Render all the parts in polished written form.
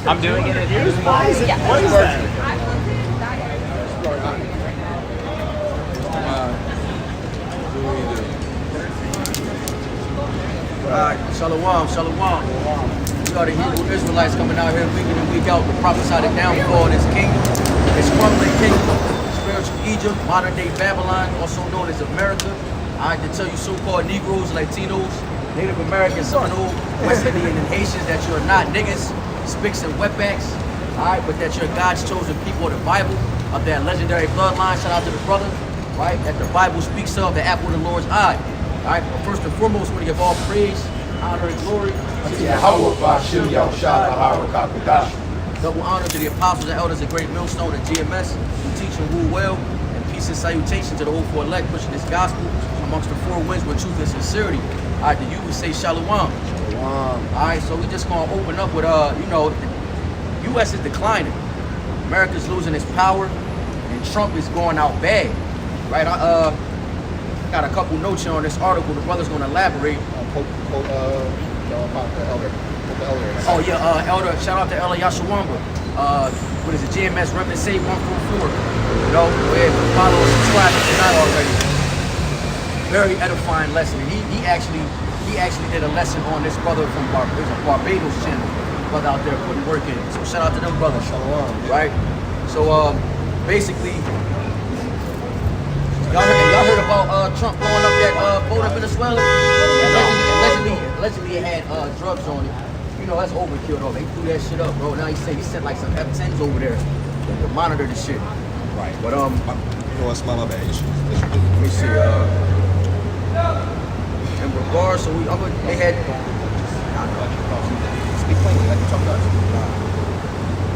I'm doing it. Why is it? Yeah. What is that? Shalom, shalom. We are the Hebrew Israelites coming out here week in and week out to prophesy the downfall of this kingdom, this crumbling kingdom, spiritual Egypt, modern day Babylon, also known as America. I can tell you so-called Negroes, Latinos, Native Americans, Seminole, West Indian, and Haitians that you're not niggas, spicks and wetbacks, all right, but that you're God's chosen people of the Bible, of that legendary bloodline. Shout out to the brother, right, that the Bible speaks of, the apple of the Lord's eye. All right, but first and foremost, we give all praise, honor, and glory to Yahweh Bashim Yahushua Barakatuh. double honor to the apostles and elders of Great Millstone and GMS who teach and rule well, and peace and salutation to the old four elect pushing this gospel amongst the four winds with truth and sincerity. All right, the you would say shalom. All right, so we just gonna open up with the U.S. is declining, America's losing its power, and Trump is going out bad. Right? I got a couple notes here on this article. The brother's gonna elaborate. Oh yeah, Elder, shout out to Elder Yashawamba. What is it, GMS Remnant Say 144. You know, go ahead and follow and subscribe if you're not already. Very edifying lesson. And he actually did a lesson on this brother from Barbados channel. Brother out there putting work in. So shout out to them brothers. Shalom. Right? So basically, y'all heard about Trump blowing up that boat in Venezuela? Allegedly it had drugs on it. You know, that's overkill though. They threw that shit up, bro. Now he sent like some F-10s over there to monitor the shit. Right. But it's my bad. let me see. In regards, so they had. Speak plainly, like you talk about.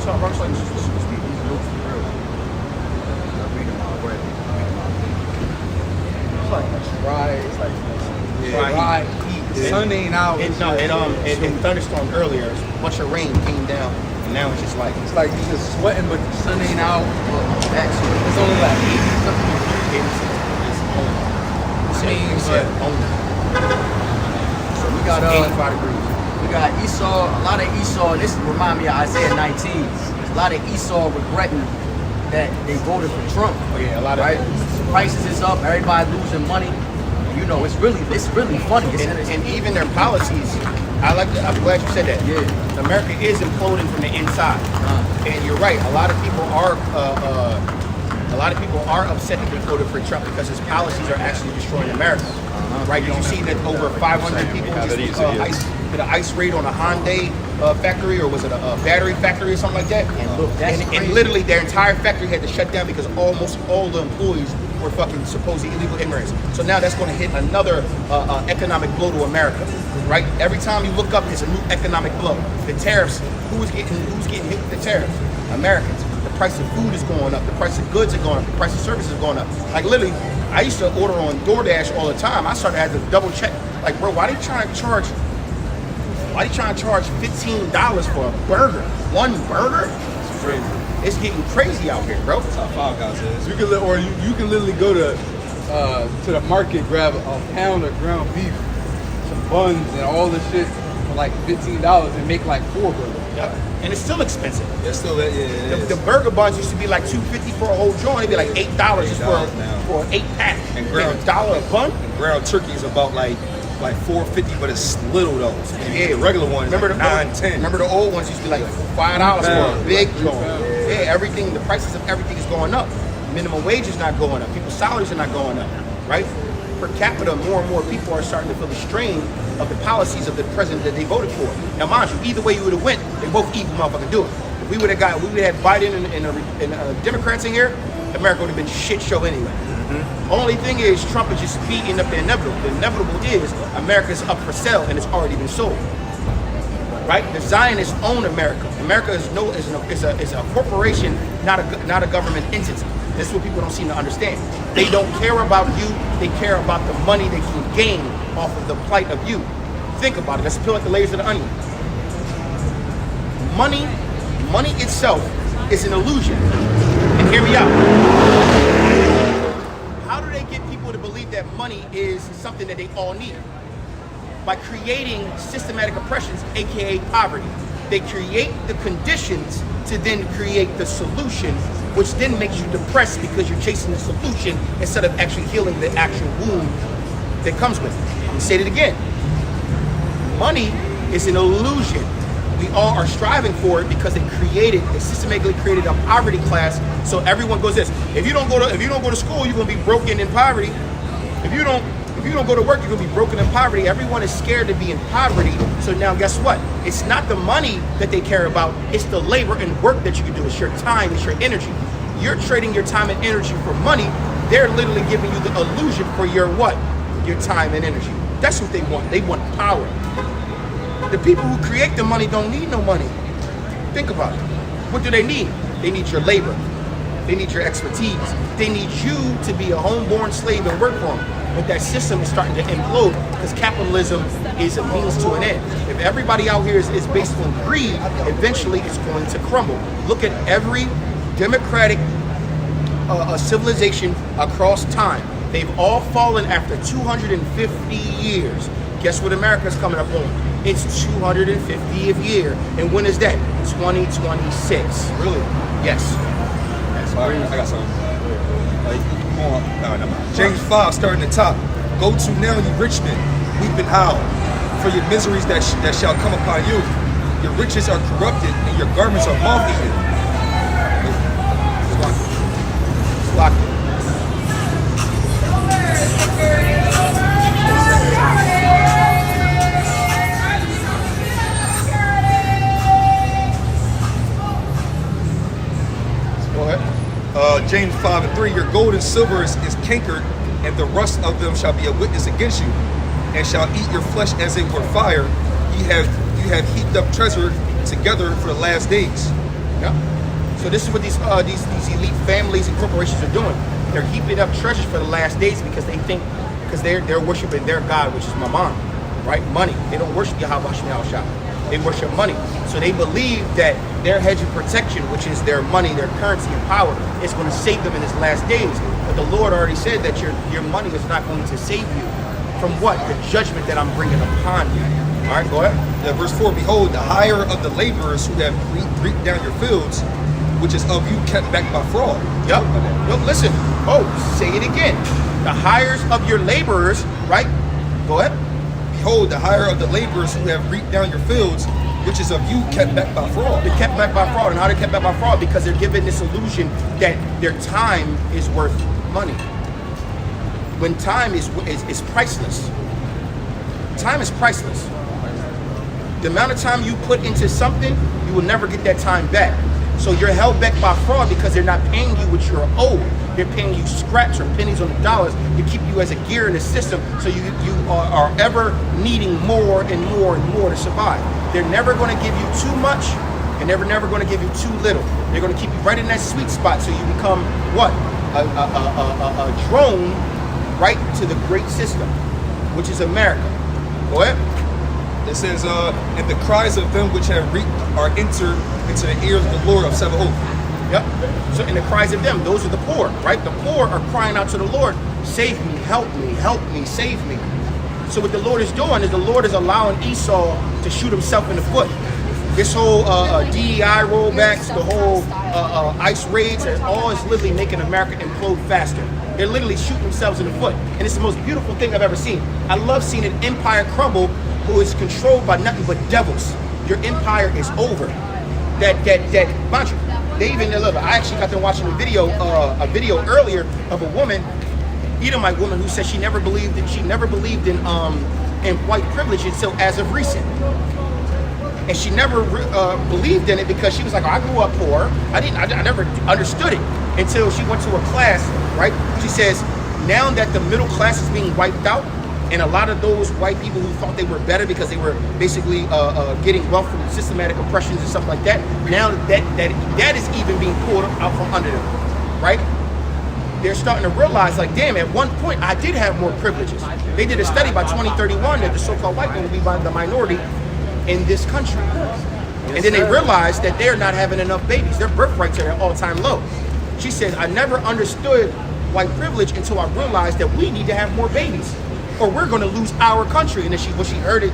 So I'm like speak these notes for real. I'm reading my bread. It's like dry. It's like dry heat. The sun ain't out. It thunderstormed earlier. A bunch of rain came down, and now it's just like It's like you're just sweating, but the sun ain't out. Actually, It's only like it's so we got 85 degrees. we got Esau, a lot of Esau, and this remind me of Isaiah 19. There's a lot of Esau regretting that they voted for Trump. Oh yeah, a lot of Right? Prices is up, everybody losing money. You know, it's really funny. and even their policies. I'm glad you said that. Yeah. America is imploding from the inside, and you're right. A lot of people are upset that they voted for Trump because his policies are actually destroying America. Right? Did you see that over 500 people just did an ice raid on a Hyundai factory, or was it a battery factory or something like that? And look, that's and crazy. literally their entire factory had to shut down because almost all the employees were fucking supposedly illegal immigrants. So now that's going to hit another economic blow to America, right? Every time you look up, it's a new economic blow. The tariffs, who's getting hit with the tariffs? Americans. The price of food is going up. The price of goods are going up. The price of services is going up. Like literally, I used to order on DoorDash all the time. I started having to double check. Like, bro, why they trying to charge $15 for a burger? One burger? It's crazy. It's getting crazy out here, bro. That's how Five Guys is. you can literally go to the market, grab a pound of ground beef, some buns, and all this shit for like $15 and make like 4 burgers. Yeah. And it's still expensive. It's still that. Yeah, The burger buns used to be like $2.50 for a whole joint. It'd be like $8 just for an 8-pack. And You ground- pay $1 a bun. And ground turkey is about like $4.50, but it's little though. Yeah, The regular one is remember like the 9, 10. Remember the old ones used to be like $5 for a big joint. Yeah, everything. The prices of everything is going up. Minimum wage is not going up. People's salaries are not going up. Right? Per capita, more and more people are starting to feel the strain of the policies of the president that they voted for. Now, mind you, either way you would have went, they both equal motherfucking do it. If we would have had Biden and Democrats in here, America would have been a shit show anyway. Only thing is, Trump is just speeding up the inevitable. The inevitable is America's up for sale and it's already been sold. Right? The Zionists own America. America is a corporation, not a government entity. This is what people don't seem to understand. They don't care about you. They care about the money they can gain off of the plight of you. Think about it. Let's peel like the layers of the onion. Money itself is an illusion. And hear me out. How do they get people to believe that money is something that they all need? by creating systematic oppressions, aka poverty. They create the conditions to then create the solution, which then makes you depressed because you're chasing the solution instead of actually healing the actual wound that comes with it. I'm gonna say it again. Money is an illusion. We all are striving for it because they systematically created a poverty class. So everyone goes this: if you don't go to school, you're gonna be broken in poverty. If you don't go to work, you're gonna be broken in poverty. Everyone is scared to be in poverty. So now guess what? It's not the money that they care about, it's the labor and work that you can do. It's your time, it's your energy. You're trading your time and energy for money. They're literally giving you the illusion for your what? Your time and energy. That's what they want. They want power. The people who create the money don't need no money. Think about it. What do they need? They need your labor. They need your expertise. They need you to be a homeborn slave and work for them. But that system is starting to implode because capitalism is a means to an end. If everybody out here is based on greed, eventually it's going to crumble. Look at every democratic civilization across time. They've all fallen after 250 years. Guess what America's coming up on? It's 250th year. And when is that? 2026. Really? Yes. All right, I got something. No. James 5, starting at the top. Go to now, you rich men, weep and howl for your miseries that shall come upon you. Your riches are corrupted and your garments are moth-eaten. Lock it. James 5 and 3, your gold and silver is cankered, and the rust of them shall be a witness against you, and shall eat your flesh as it were fire. You have heaped up treasure together for the last days. Yeah. So this is what these elite families and corporations are doing. They're heaping up treasures for the last days because they think, because they're worshiping their God, which is Mammon, right? Money. They don't worship Yahweh Shah. They worship money. So they believe that their hedge of protection, which is their money, their currency and power, is going to save them in this last days. But the Lord already said that your money is not going to save you from what? The judgment that I'm bringing upon you. All right, go ahead. Yeah, verse 4, behold, the hire of the laborers who have reaped down your fields, which is of you kept back by fraud. Yep. Look, listen. Oh, say it again. The hires of your laborers, right? Go ahead. Behold, the hire of the laborers who have reaped down your fields, which is of you kept back by fraud. They're kept back by fraud. And how they're kept back by fraud? Because they're given this illusion that their time is worth money. When time is priceless. Time is priceless. The amount of time you put into something, you will never get that time back. So you're held back by fraud because they're not paying you what you're owed. They're paying you scraps or pennies on the dollars to keep you as a gear in the system, so you are ever needing more and more and more to survive. They're never going to give you too much, and they're never going to give you too little. They're going to keep you right in that sweet spot, so you become what? A drone right to the great system, which is America. Go ahead. It says, and the cries of them which have reaped are entered into the ears of the Lord of Sabaoth. Yep. So in the cries of them, those are the poor, right? The poor are crying out to the Lord, save me, help me, save me. So what the Lord is doing is the Lord is allowing Esau to shoot himself in the foot. This whole DEI rollbacks, the whole ICE raids, all is literally making America implode faster. They're literally shooting themselves in the foot. And it's the most beautiful thing I've ever seen. I love seeing an empire crumble who is controlled by nothing but devils. Your empire is over. Mind you, they even look. I actually got them watching a video earlier of a woman, Edomite woman, who said she never believed in white privilege until as of recent, and she never believed in it because she was like, oh, I grew up poor. I never understood it until she went to a class. Right? She says now that the middle class is being wiped out, and a lot of those white people who thought they were better because they were basically getting wealth from systematic oppressions and stuff like that, now that is even being pulled out from under them, right? They're starting to realize, like, damn, at one point I did have more privileges. They did a study by 2031 that the so-called white man will be the minority in this country. And then they realized that they're not having enough babies. Their birth rates are at all-time low. She said, I never understood white privilege until I realized that we need to have more babies. or we're going to lose our country. And then when she heard it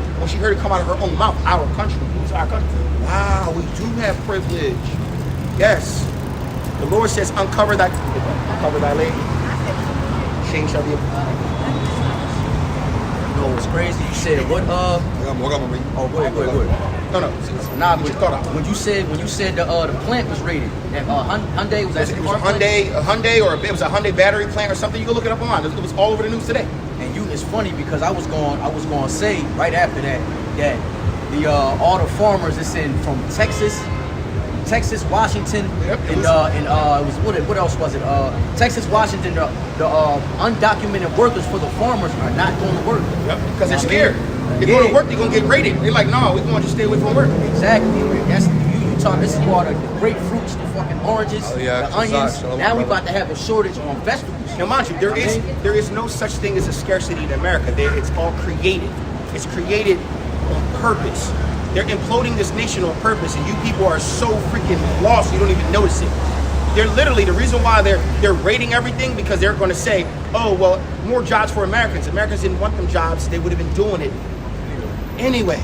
come out of her own mouth, our country, lose our country. Wow, we do have privilege. Yes. The Lord says, uncover thy leg. Shame shall be No, it's crazy. You said what? Oh, go ahead. No. Nah, when you said the plant was raided, that Hyundai was that it was a Hyundai, or it was a Hyundai battery plant or something. You can look it up online. It was all over the news today. And it's funny because I was going to say right after that the all the farmers that's in from Texas, Washington, Yep, and it was what else was it? Texas, Washington. The undocumented workers for the farmers are not going to work. Yep, because they're scared. They go to work, they're gonna get raided. They're like, no, we're going to stay away from work. Exactly. That's you talk. This is why the grapefruits, the fucking oranges, the onions. Now we about to have a shortage on vegetables. Now, mind you, there is no such thing as a scarcity in America. It's all created. It's created on purpose. They're imploding this nation on purpose, and you people are so freaking lost you don't even notice it. They're literally, the reason why they're raiding everything, because they're going to say, oh, well, more jobs for Americans. Americans didn't want them jobs. They would have been doing it anyway.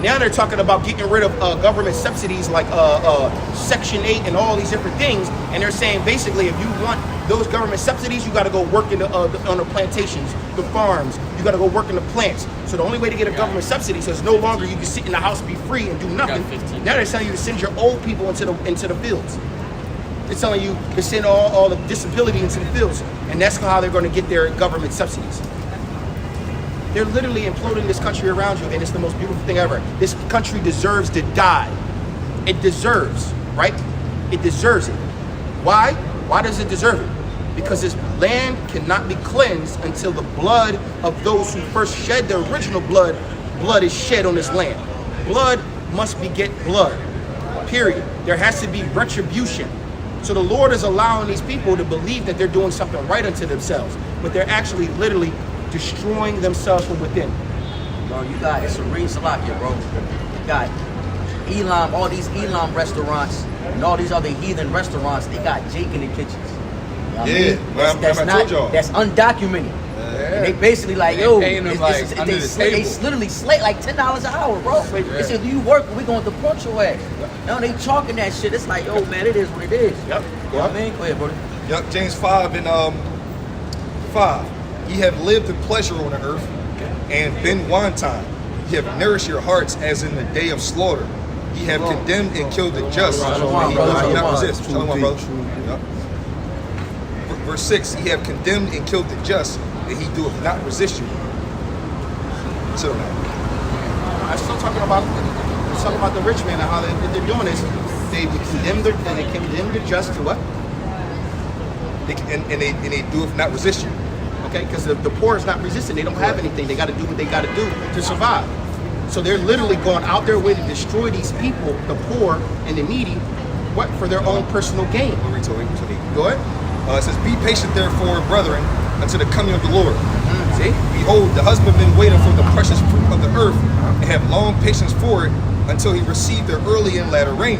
Now they're talking about getting rid of government subsidies like Section 8 and all these different things. And they're saying, basically, if you want those government subsidies, you got to go work on the plantations, the farms. You got to go work in the plants. So the only way to get a government subsidy, so it's no longer you can sit in the house, be free, and do nothing. Now they're telling you to send your old people into the fields. They're telling you to send all the disability into the fields. And that's how they're going to get their government subsidies. They're literally imploding this country around you, and it's the most beautiful thing ever. This country deserves to die. It deserves, right? It deserves it. Why? Why does it deserve it? Because this land cannot be cleansed until the blood of those who first shed the original blood is shed on this land. Blood must beget blood, period. There has to be retribution. So the Lord is allowing these people to believe that they're doing something right unto themselves, but they're actually literally destroying themselves from within. Bro, you got it's a real Salakia, bro. You got Elam, all these Elam restaurants and all these other heathen restaurants. They got Jake in the kitchens. You know what I mean? That's undocumented. And they basically like, yo, they literally slate like $10 an hour, bro. They said, do you work? We going to deport your ass. Now they chalking that shit. It's like, yo, man, it is what it is. Yep. You know what I mean? Go ahead, brother. Yep, James 5 and 5. Ye have lived in pleasure on the earth and been wanton. Ye have nourished your hearts as in the day of slaughter. Ye have condemned and killed the just. And he does not resist. Shalom, brother. Yep. Verse 6, ye have condemned and killed the just, and he doeth not resist you. So now. I'm still talking about the rich man and how they're doing this. They condemn the just to what? And they doeth not resist you. Okay, because the poor is not resisting. They don't have anything. They got to do what they got to do to survive. So they're literally going out their way to destroy these people, the poor and the needy, what, for their own personal gain. Go ahead. It says, be patient therefore, brethren, unto the coming of the Lord. See? Behold, the husbandman waited for the precious fruit of the earth, and have long patience for it, until he receive the early and latter rain.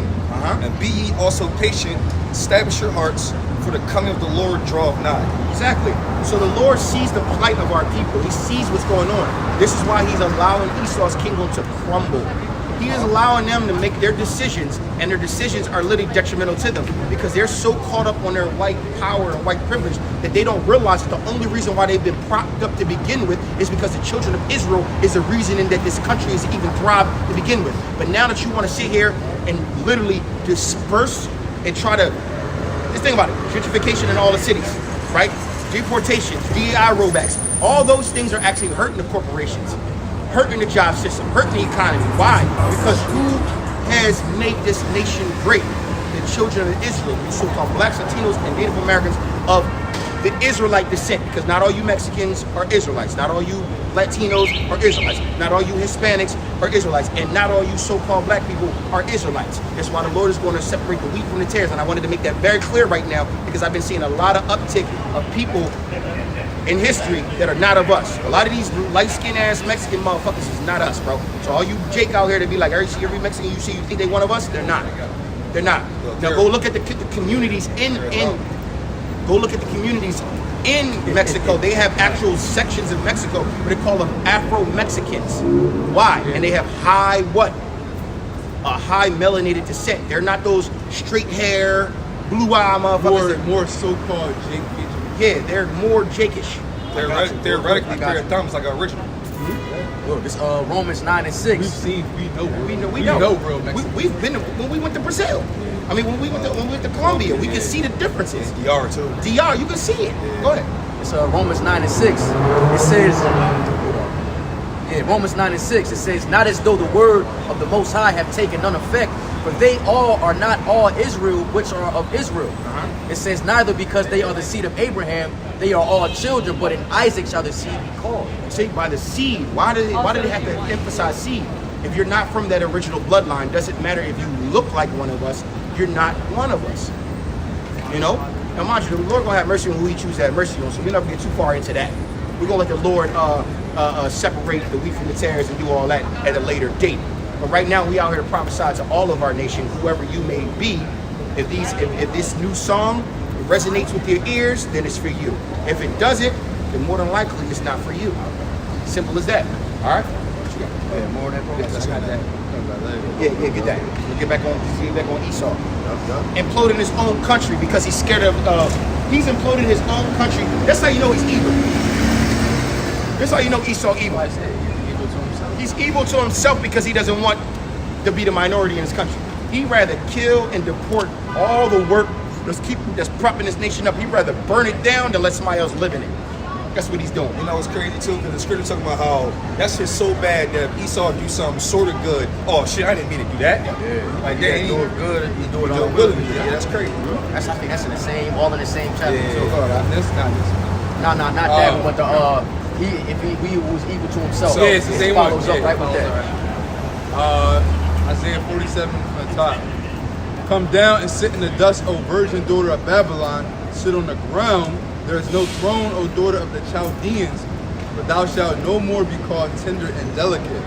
And be ye also patient, establish your hearts, for the coming of the Lord draweth nigh. Exactly. So the Lord sees the plight of our people. He sees what's going on. This is why he's allowing Esau's kingdom to crumble. He is allowing them to make their decisions, and their decisions are literally detrimental to them because they're so caught up on their white power and white privilege that they don't realize that the only reason why they've been propped up to begin with is because the children of Israel is the reason that this country is even thrived to begin with. But now that you want to sit here and literally disperse and try to, just think about it, gentrification in all the cities, right? Deportations, DEI rollbacks, all those things are actually hurting the corporations, hurting the job system, hurting the economy. Why? Because who has made this nation great? The children of Israel, the so-called blacks, Latinos, and Native Americans of the Israelite descent, because not all you Mexicans are Israelites, not all you Latinos are Israelites, not all you Hispanics are Israelites, and not all you so-called black people are Israelites. That's why the Lord is going to separate the wheat from the tares, and I wanted to make that very clear right now because I've been seeing a lot of uptick of people in history that are not of us. A lot of these light-skinned ass Mexican motherfuckers is not us, bro. So all you Jake out here to be like, every Mexican you see, you think they one of us? They're not. They're not. Now go look at the communities go look at the communities in Mexico, they have actual sections of Mexico where they call them Afro-Mexicans. Why? And they have high what? A high melanated descent. They're not those straight hair, blue-eye motherfuckers. More so-called Jake features. Yeah, they're more Jakeish. Theoretically, Period Thumb's like an original. Look, this Romans 9 and 6. We know real Mexicans. We've been when we went to Brazil. I mean, when we went to Colombia, we could see the differences. DR too. DR, you can see it. Go ahead. It's Romans 9 and 6. It says, Romans 9 and 6. It says, not as though the word of the Most High have taken none effect, for they all are not all Israel which are of Israel. It says, neither because they are the seed of Abraham, they are all children, but in Isaac shall the seed be called. See, by the seed. Why do they have to emphasize seed? If you're not from that original bloodline, doesn't matter if you look like one of us, you're not one of us. You know? Now mind you, the Lord gonna have mercy on who he chooses to have mercy on, so we're not gonna get too far into that. We're gonna let the Lord separate the wheat from the tares and do all that at a later date. But right now we out here to prophesy to all of our nation, whoever you may be. If this new song resonates with your ears, then it's for you. If it doesn't, then more than likely it's not for you. Simple as that. All right? Yeah, more than that. I got that. Yeah, get that. We'll get back on Esau. Imploding his own country because he's scared of. He's imploding his own country. That's how you know he's evil. That's how you know Esau evil. He's evil to himself because he doesn't want to be the minority in his country. He'd rather kill and deport all the work that's propping this nation up. He'd rather burn it down than let somebody else live in it. That's what he's doing. You know, it's crazy too, because the scripture talking about how that's just so bad that if Esau do something sort of good, oh shit, I didn't mean to do that. Yeah. Like, Yeah, he do it good, you do it all willingly. good. Yeah, that's crazy, bro. I think that's in the same, all in the same chapter. Yeah. too. That's not this. No, not that one, but if he was evil to himself. So, yeah, it's the same one. follows up right with that. Isaiah 47 from the top. Come down and sit in the dust, O virgin daughter of Babylon. Sit on the ground. There is no throne, O daughter of the Chaldeans, but thou shalt no more be called tender and delicate.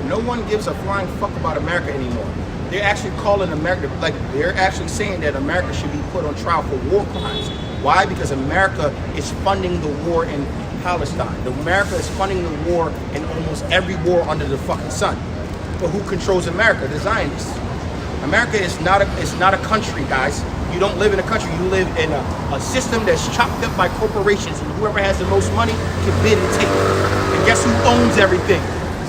No one gives a flying fuck about America anymore. They're actually calling America, like they're actually saying that America should be put on trial for war crimes. Why? Because America is funding the war in Palestine. America is funding the war in almost every war under the fucking sun. But who controls America? The Zionists. America is not a country, guys. You don't live in a country. You live in a system that's chopped up by corporations, and whoever has the most money can bid and take it. And guess who owns everything?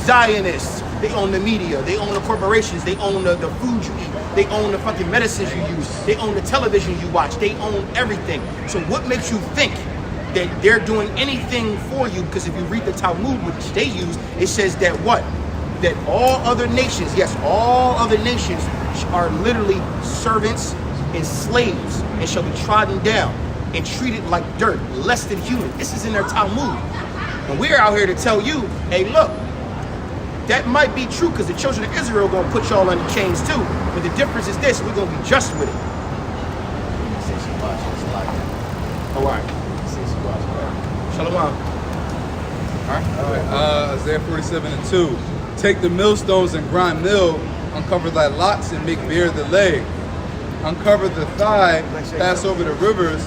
Zionists. They own the media. They own the corporations. They own the food you eat. They own the fucking medicines you use. They own the television you watch. They own everything. So what makes you think that they're doing anything for you? Because if you read the Talmud, which they use, it says that what? That all other nations, yes, all other nations are literally servants and slaves and shall be trodden down and treated like dirt, less than human. This is in their Talmud. And we're out here to tell you, hey, look, that might be true because the children of Israel are going to put y'all under chains too. But the difference is this, we're going to be just with it. All right. Shalom. All right. Isaiah 47 and 2. Take the millstones and grind mill, uncover thy locks and make bare the leg. Uncover the thigh, pass over the rivers.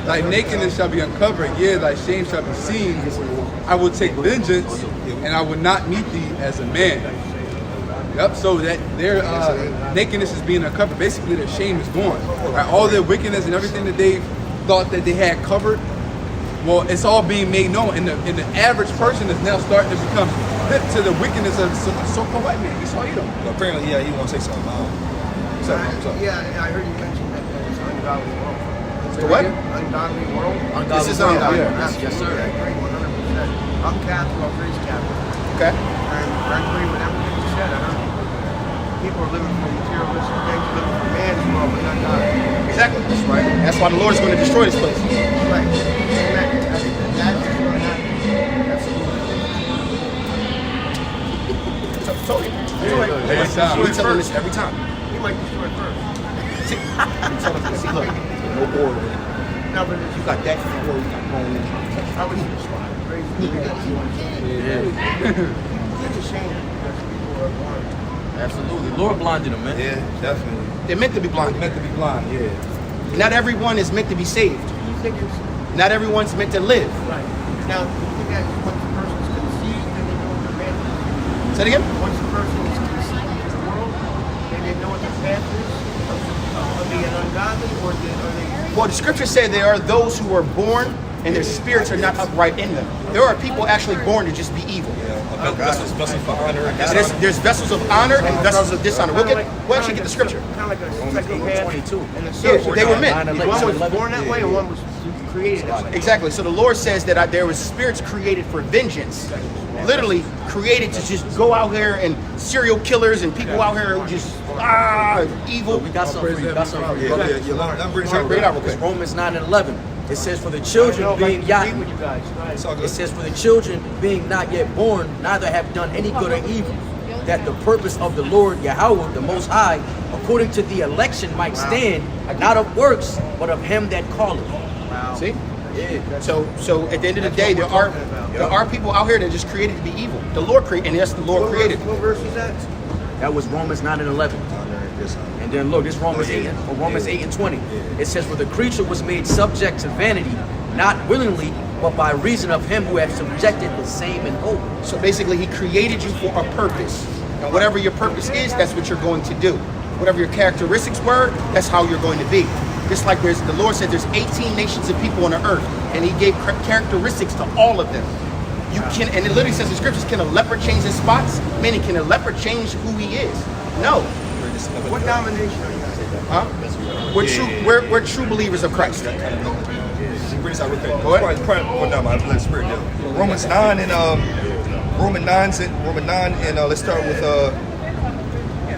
Thy nakedness shall be uncovered, yea, thy shame shall be seen. I will take vengeance, and I will not meet thee as a man. Yep, so that their nakedness is being uncovered. Basically, their shame is gone. Right? All their wickedness and everything that they thought that they had covered, well, it's all being made known. And the average person is now starting to become hip to the wickedness of the so-called white man. Esau Edom. Well, apparently, yeah, he wants to say something. What's up? Yeah, I heard you mention that it's an ungodly world. The what? Ungodly world. This is ungodly. Yes, sir. I agree 100%. I'm Catholic, I'm raised Catholic. Okay. And I agree with everything you said. I heard people are living for materialistic things, living for man's world, but not God. Exactly. That's right. That's why the Lord is going to destroy this place. Right. Amen. That's what happened. Absolutely. So, told you. Every time. We tell him this every time. He might destroy it first. We tell him this. See, look, no war. No, but You got that before you got going in. I was raised to be that you It's a shame because people are blind. Absolutely. Lord blinded him, man. Yeah, definitely. They're meant to be blind. Meant to be blind, yeah. Not everyone is meant to be saved. Do you think it's Not everyone's meant to live. Right. Now, you think that once a person's conceived, then they know what their path is? Say it again? Once a person is conceived in the world, then they know what their path is of being ungodly, or are they? Well, the scripture said there are those who are born and their spirits are not upright in them. There are people actually born to just be evil. Vessels for honor and There's vessels of honor and vessels of dishonor. We'll actually get the scripture. Kind of like a psychopath 22. and a Yeah, sociopath. they were meant. One was born that way, and one was created that way. Exactly. So the Lord says that there was spirits created for vengeance. Literally created to just go out here and serial killers and people out here who just evil. We got something for you. Got something for you. let me bring it Bring it out real It's quick. Romans 9 and 11. It says, for the children being agree yet, with you guys. Go ahead. It's all good. it says, for the children being not yet born, neither have done any good or evil, that the purpose of the Lord Yahweh, the Most High, according to the election might stand, not of works, but of him that calleth. See? Yeah. So at the end of the day, there are people out here that just created to be evil. The Lord created, and yes, the Lord created. What verse is that? That was Romans 9 and 11. And then look, this Romans 8 and 20. It says, for the creature was made subject to vanity, not willingly, but by reason of him who hath subjected the same in hope. So basically, He created you for a purpose. And whatever your purpose is, that's what you're going to do. Whatever your characteristics were, that's how you're going to be. Just like the Lord said, there's 18 nations of people on the earth, and He gave characteristics to all of them. You can, and it literally says in scriptures, can a leopard change his spots? Meaning, can a leopard change who he is? No. What domination are you guys? Huh? We're true believers of Christ. Bring this out real quick. Probably going down my blood spirit now. Romans 9 and Romans 9 and let's start with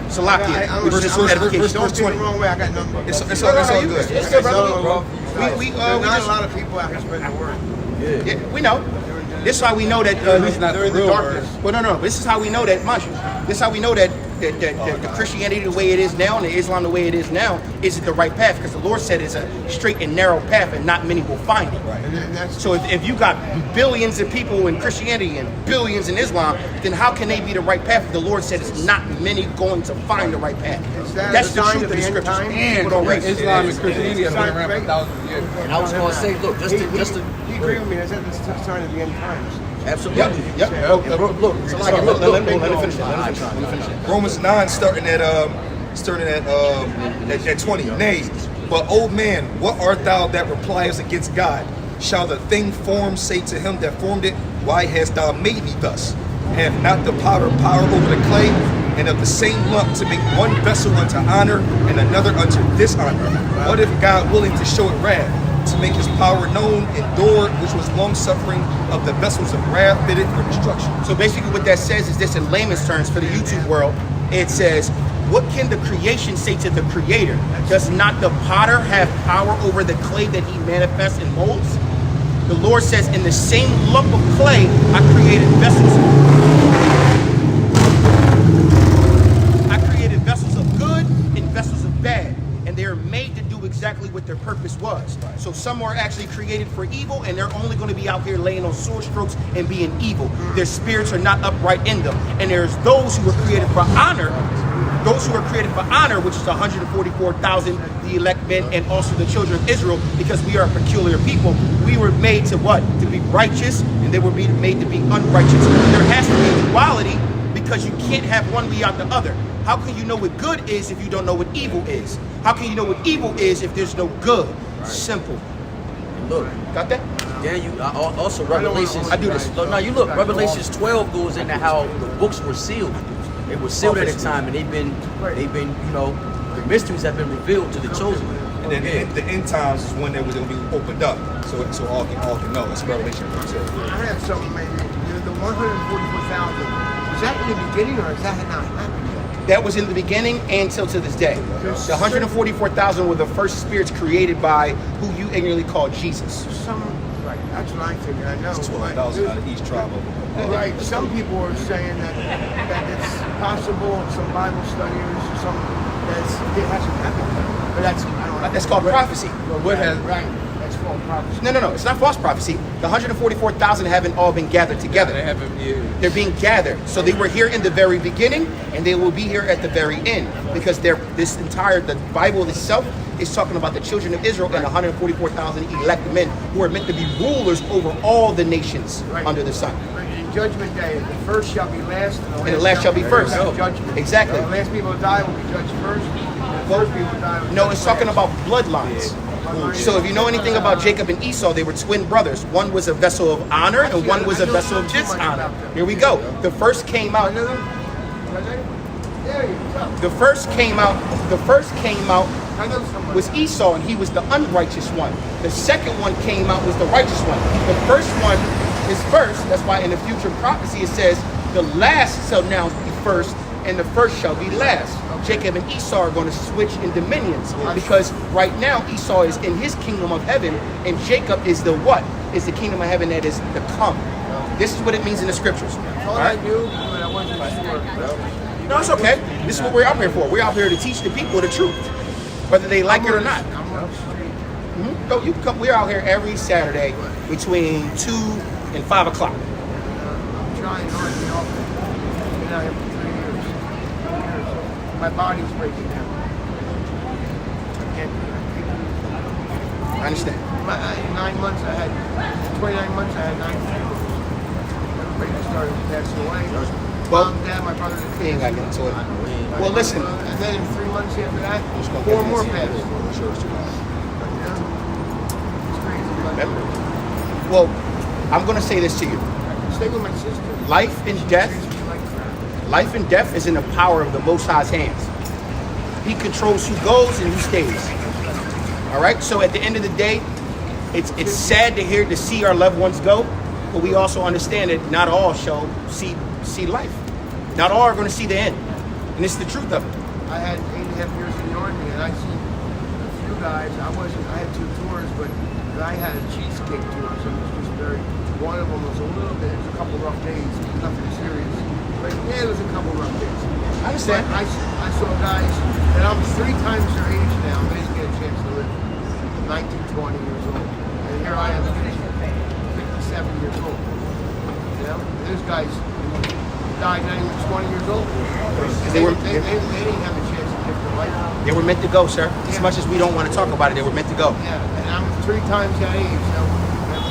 Salakia versus edification. verse Don't take 20. the wrong way. I got nothing. It's all good. It's good, brother. bro. We Not just- a lot of people out here spreading the word. Yeah, we know. This is how we know that least not they're in the the real darkness. Well, no. This is how we know that, mind you, this is how we know that the Christianity the way it is now and the Islam the way it is now isn't the right path, because the Lord said it's a straight and narrow path and not many will find it. And that's So if you got billions of people in Christianity and billions in Islam, then how can they be the right path if the Lord said it's not many going to find the right path? Is that That's a the sign truth of of the the end scriptures. times? People don't read. Islam and Christianity have been around for thousands of years. And I was going to say, look, just to he agreed with me. Is that the sign of the end times? absolutely. Yep. And bro, look, so like, look, Let me finish that. Romans 9 starting at 20. Nay, but old man, what art thou that repliest against God? Shall the thing formed say to him that formed it, why hast thou made me thus? Have not the potter power over the clay, and of the same lump to make one vessel unto honor and another unto dishonor? What if God willing to show it wrath, to make his power known, endured, which was long suffering of the vessels of wrath fitted for destruction? So basically what that says is this in layman's terms for the YouTube world. It says, what can the creation say to the creator? Does not the potter have power over the clay that he manifests and molds? The Lord says, in the same lump of clay, I created vessels. I created vessels of good and vessels of bad. And they are made to do exactly what their purpose was. So some are actually created for evil, and they're only going to be out here laying on sword strokes and being evil. Their spirits are not upright in them. And there's those who were created for honor. Those who are created for honor, which is 144,000, the elect men, and also the children of Israel, because we are a peculiar people. We were made to what? To be righteous, and they were made to be unrighteous. There has to be duality, because you can't have one without the other. How can you know what good is if you don't know what evil is? How can you know what evil is if there's no good? Simple. look, Got that? then you also Revelations. I do this. Look, now you look. Revelations 12 goes into how the books were sealed. They were sealed at a time, and they've been, you know, the mysteries have been revealed to the chosen. And then the end times is when they will be opened up, so all can know. It's Revelation 2. I have something maybe. The 144,000. Was that in the beginning, or is that not happening yet? That was in the beginning and till to this day. The 144,000 were the first spirits created by who you ignorantly call Jesus. Some, right, that's what I figured. I know. It's 12,000 out of each tribe of them. Right. Some people are saying that it's possible, and some Bible studiers, some it hasn't happened yet. But that's I don't know. That's called prophecy. What has Right. That's called prophecy. No. It's not false prophecy. The 144,000 haven't all been gathered together. they haven't? Yeah. They're being gathered. So they were here in the very beginning, and they will be here at the very end, because the Bible itself is talking about the children of Israel and 144,000 elect men who are meant to be rulers over all the nations under the sun. In Judgment Day, the first shall be last, And the last shall be first. Judgment. Exactly. The last people to die will be judged first. The first people to die will be No, judged it's talking last. about bloodlines. So if you know anything about Jacob and Esau, they were twin brothers. One was a vessel of honor and one was a vessel of dishonor. Here we go. The first came out. There you go. The first came out. I know somebody. Was Esau, and he was the unrighteous one. The second one came out was the righteous one. The first one is first. That's why in the future prophecy it says, the last shall now be first, and the first shall be last. Jacob and Esau are going to switch in dominions because right now Esau is in his kingdom of heaven, and Jacob is the what? Is the kingdom of heaven that is to come. This is what it means in the scriptures. All I knew, but I wasn't sure. No, it's okay. This is what we're out here for. We're out here to teach the people the truth, whether they like it or not. I'm on the street. No, you can come. We're out here every Saturday between 2 and 5 o'clock. I'm trying hard to get off it. I've been out here for 3 years. My body's breaking down. I can't do it. I understand. In 9 months, I had 29 months. I had 9 funerals. Everybody just started passing away. Well, Mom, Dad, my brother, We ain't got to get into it. Well, listen. And then in 3 months after that, Just gonna 4 get more this passed. here. It's crazy. But Remember. Well, I'm going to say this to you. stay with my sister. Life and death. Treats me like crap. Life and death is in the power of the Most High's hands. He controls who goes and who stays. All right. So at the end of the day, it's sad to see our loved ones go, but we also understand that not all shall see life. Not all are going to see the end, and it's the truth of it. I had 8.5 years in the Army, and I seen a few guys. I had 2 tours, but I had a cheesecake tour, so it was just very. One of them was a little bit. It was a couple rough days, nothing serious. But yeah, it was a couple rough days. I understand. But I saw guys that I'm 3 times their age now. They didn't get a chance to live. 19, 20 years old, and here I am, 57 years old. You know, those guys died not even 20 years old. They were- They didn't have a chance to live their life. They were meant to go, sir. As much as we don't want to talk about it, they were meant to go. Yeah, and I'm 3 times that age, so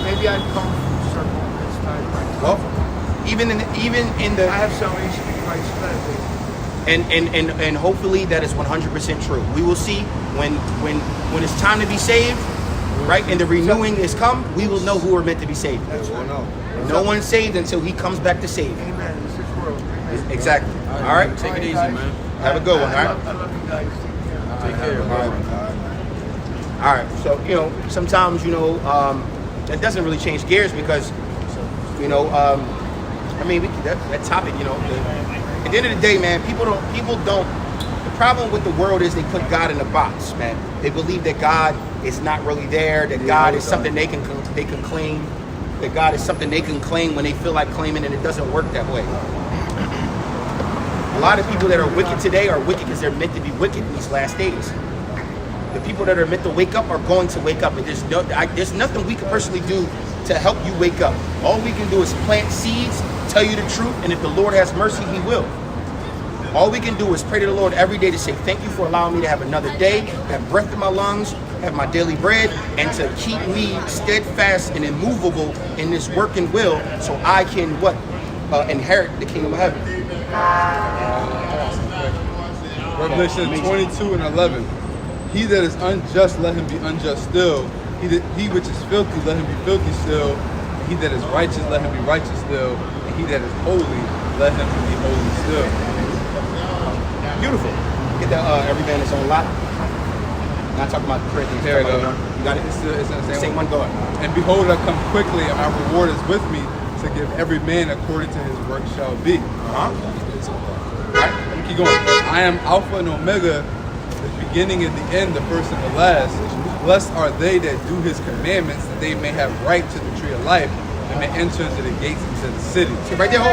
maybe I'd come full circle this time. Well, even in the I have salvation in Christ, and hopefully that is 100% true. We will see when it's time to be saved, right? And the renewing is come. We will know who are meant to be saved. That's what I know. No one's saved until he comes back to save. Amen. This is world. Amen. Exactly. All right. Take it easy, man. Have a good one. All right. I love you guys. Take care. Take care. All right. So sometimes that doesn't really change gears because that topic, at the end of the day, man, people don't. The problem with the world is they put God in a box, man. They believe that God is not really there. That God is something they can claim. That God is something they can claim when they feel like claiming, and it doesn't work that way. A lot of people that are wicked today are wicked because they're meant to be wicked in these last days. The people that are meant to wake up are going to wake up, and there's nothing we can personally do to help you wake up. All we can do is plant seeds, tell you the truth, and if the Lord has mercy, He will. All we can do is pray to the Lord every day to say, thank you for allowing me to have another day, have breath in my lungs, have my daily bread, and to keep me steadfast and immovable in this working will so I can inherit the kingdom of heaven. Revelation 22:11. He that is unjust, let him be unjust still. He which is filthy, let him be filthy still. He that is righteous, let him be righteous still. And he that is holy, let him be holy still. Beautiful. Get that every man his own lot. Not talking about the Corinthians. There we go. You got it? It's the Same one, go ahead. And behold, I come quickly, and my reward is with me to give every man according to his work shall be. Uh-huh. Right? Let me keep going. I am Alpha and Omega, the beginning and the end, the first and the last. Blessed are they that do his commandments, that they may have right to the tree of life, and may enter into the gates into the city. So right there,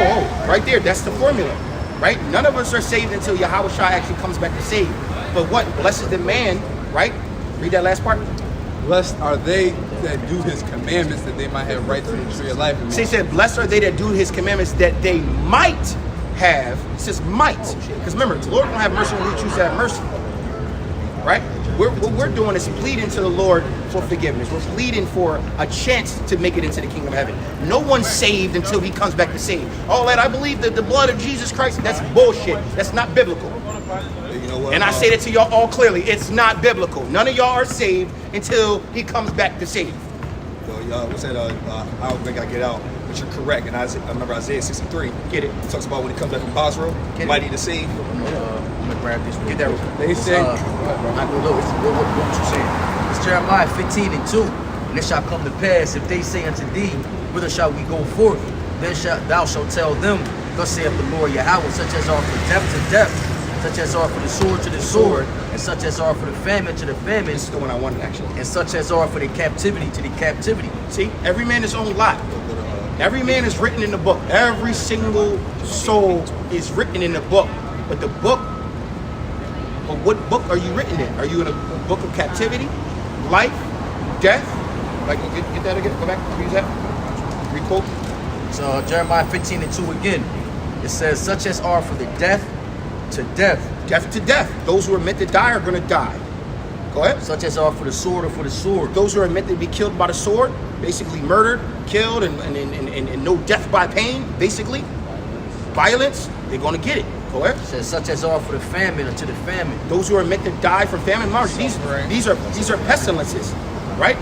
right there, that's the formula. Right? None of us are saved until Yahweh Shai actually comes back to save. But what? Blessed is the man, right? Read that last part. Blessed are they that do his commandments, that they might have right to the tree of life. So he said, blessed are they that do his commandments, that they might have. It says might. Because remember, the Lord will have mercy when we choose to have mercy. Right? What we're doing is pleading to the Lord for forgiveness. We're pleading for a chance to make it into the kingdom of heaven. No one's saved until he comes back to save. Oh, that I believe that the blood of Jesus Christ, that's bullshit. That's not biblical. You know what? And I say that to y'all all clearly. It's not biblical. None of y'all are saved until he comes back to save. Well, y'all, what's that? I don't think I get out. But you're correct. And I remember Isaiah 63. Get it? It talks about when he comes back from Basra, mighty to save. I'm gonna grab this. Get that. They say, I go look. What you saying? It's Jeremiah 15:2. And it shall come to pass if they say unto thee, whither shall we go forth? Then thou shalt tell them, thus saith the Lord Yahweh, such as are for death to death, such as are for the sword to the sword, and such as are for the famine to the famine, This is the one I wanted actually. and such as are for the captivity to the captivity. See, every man his own lot. Every man is written in the book. Every single soul is written in the book. But the book, but what book are you written in? Are you in a book of captivity, life, death? Like, get that again? Go back, use that. Requote. So Jeremiah 15:2 again. It says, such as are for the death to death, Death to death. Those who are meant to die are going to die. Go ahead. such as are for the sword or for the sword. Those who are meant to be killed by the sword, basically murdered, killed, and no death by pain, basically. Violence, they're going to get it. Go ahead. It says, such as are for the famine or to the famine. Those who are meant to die from famine, these are pestilences, right?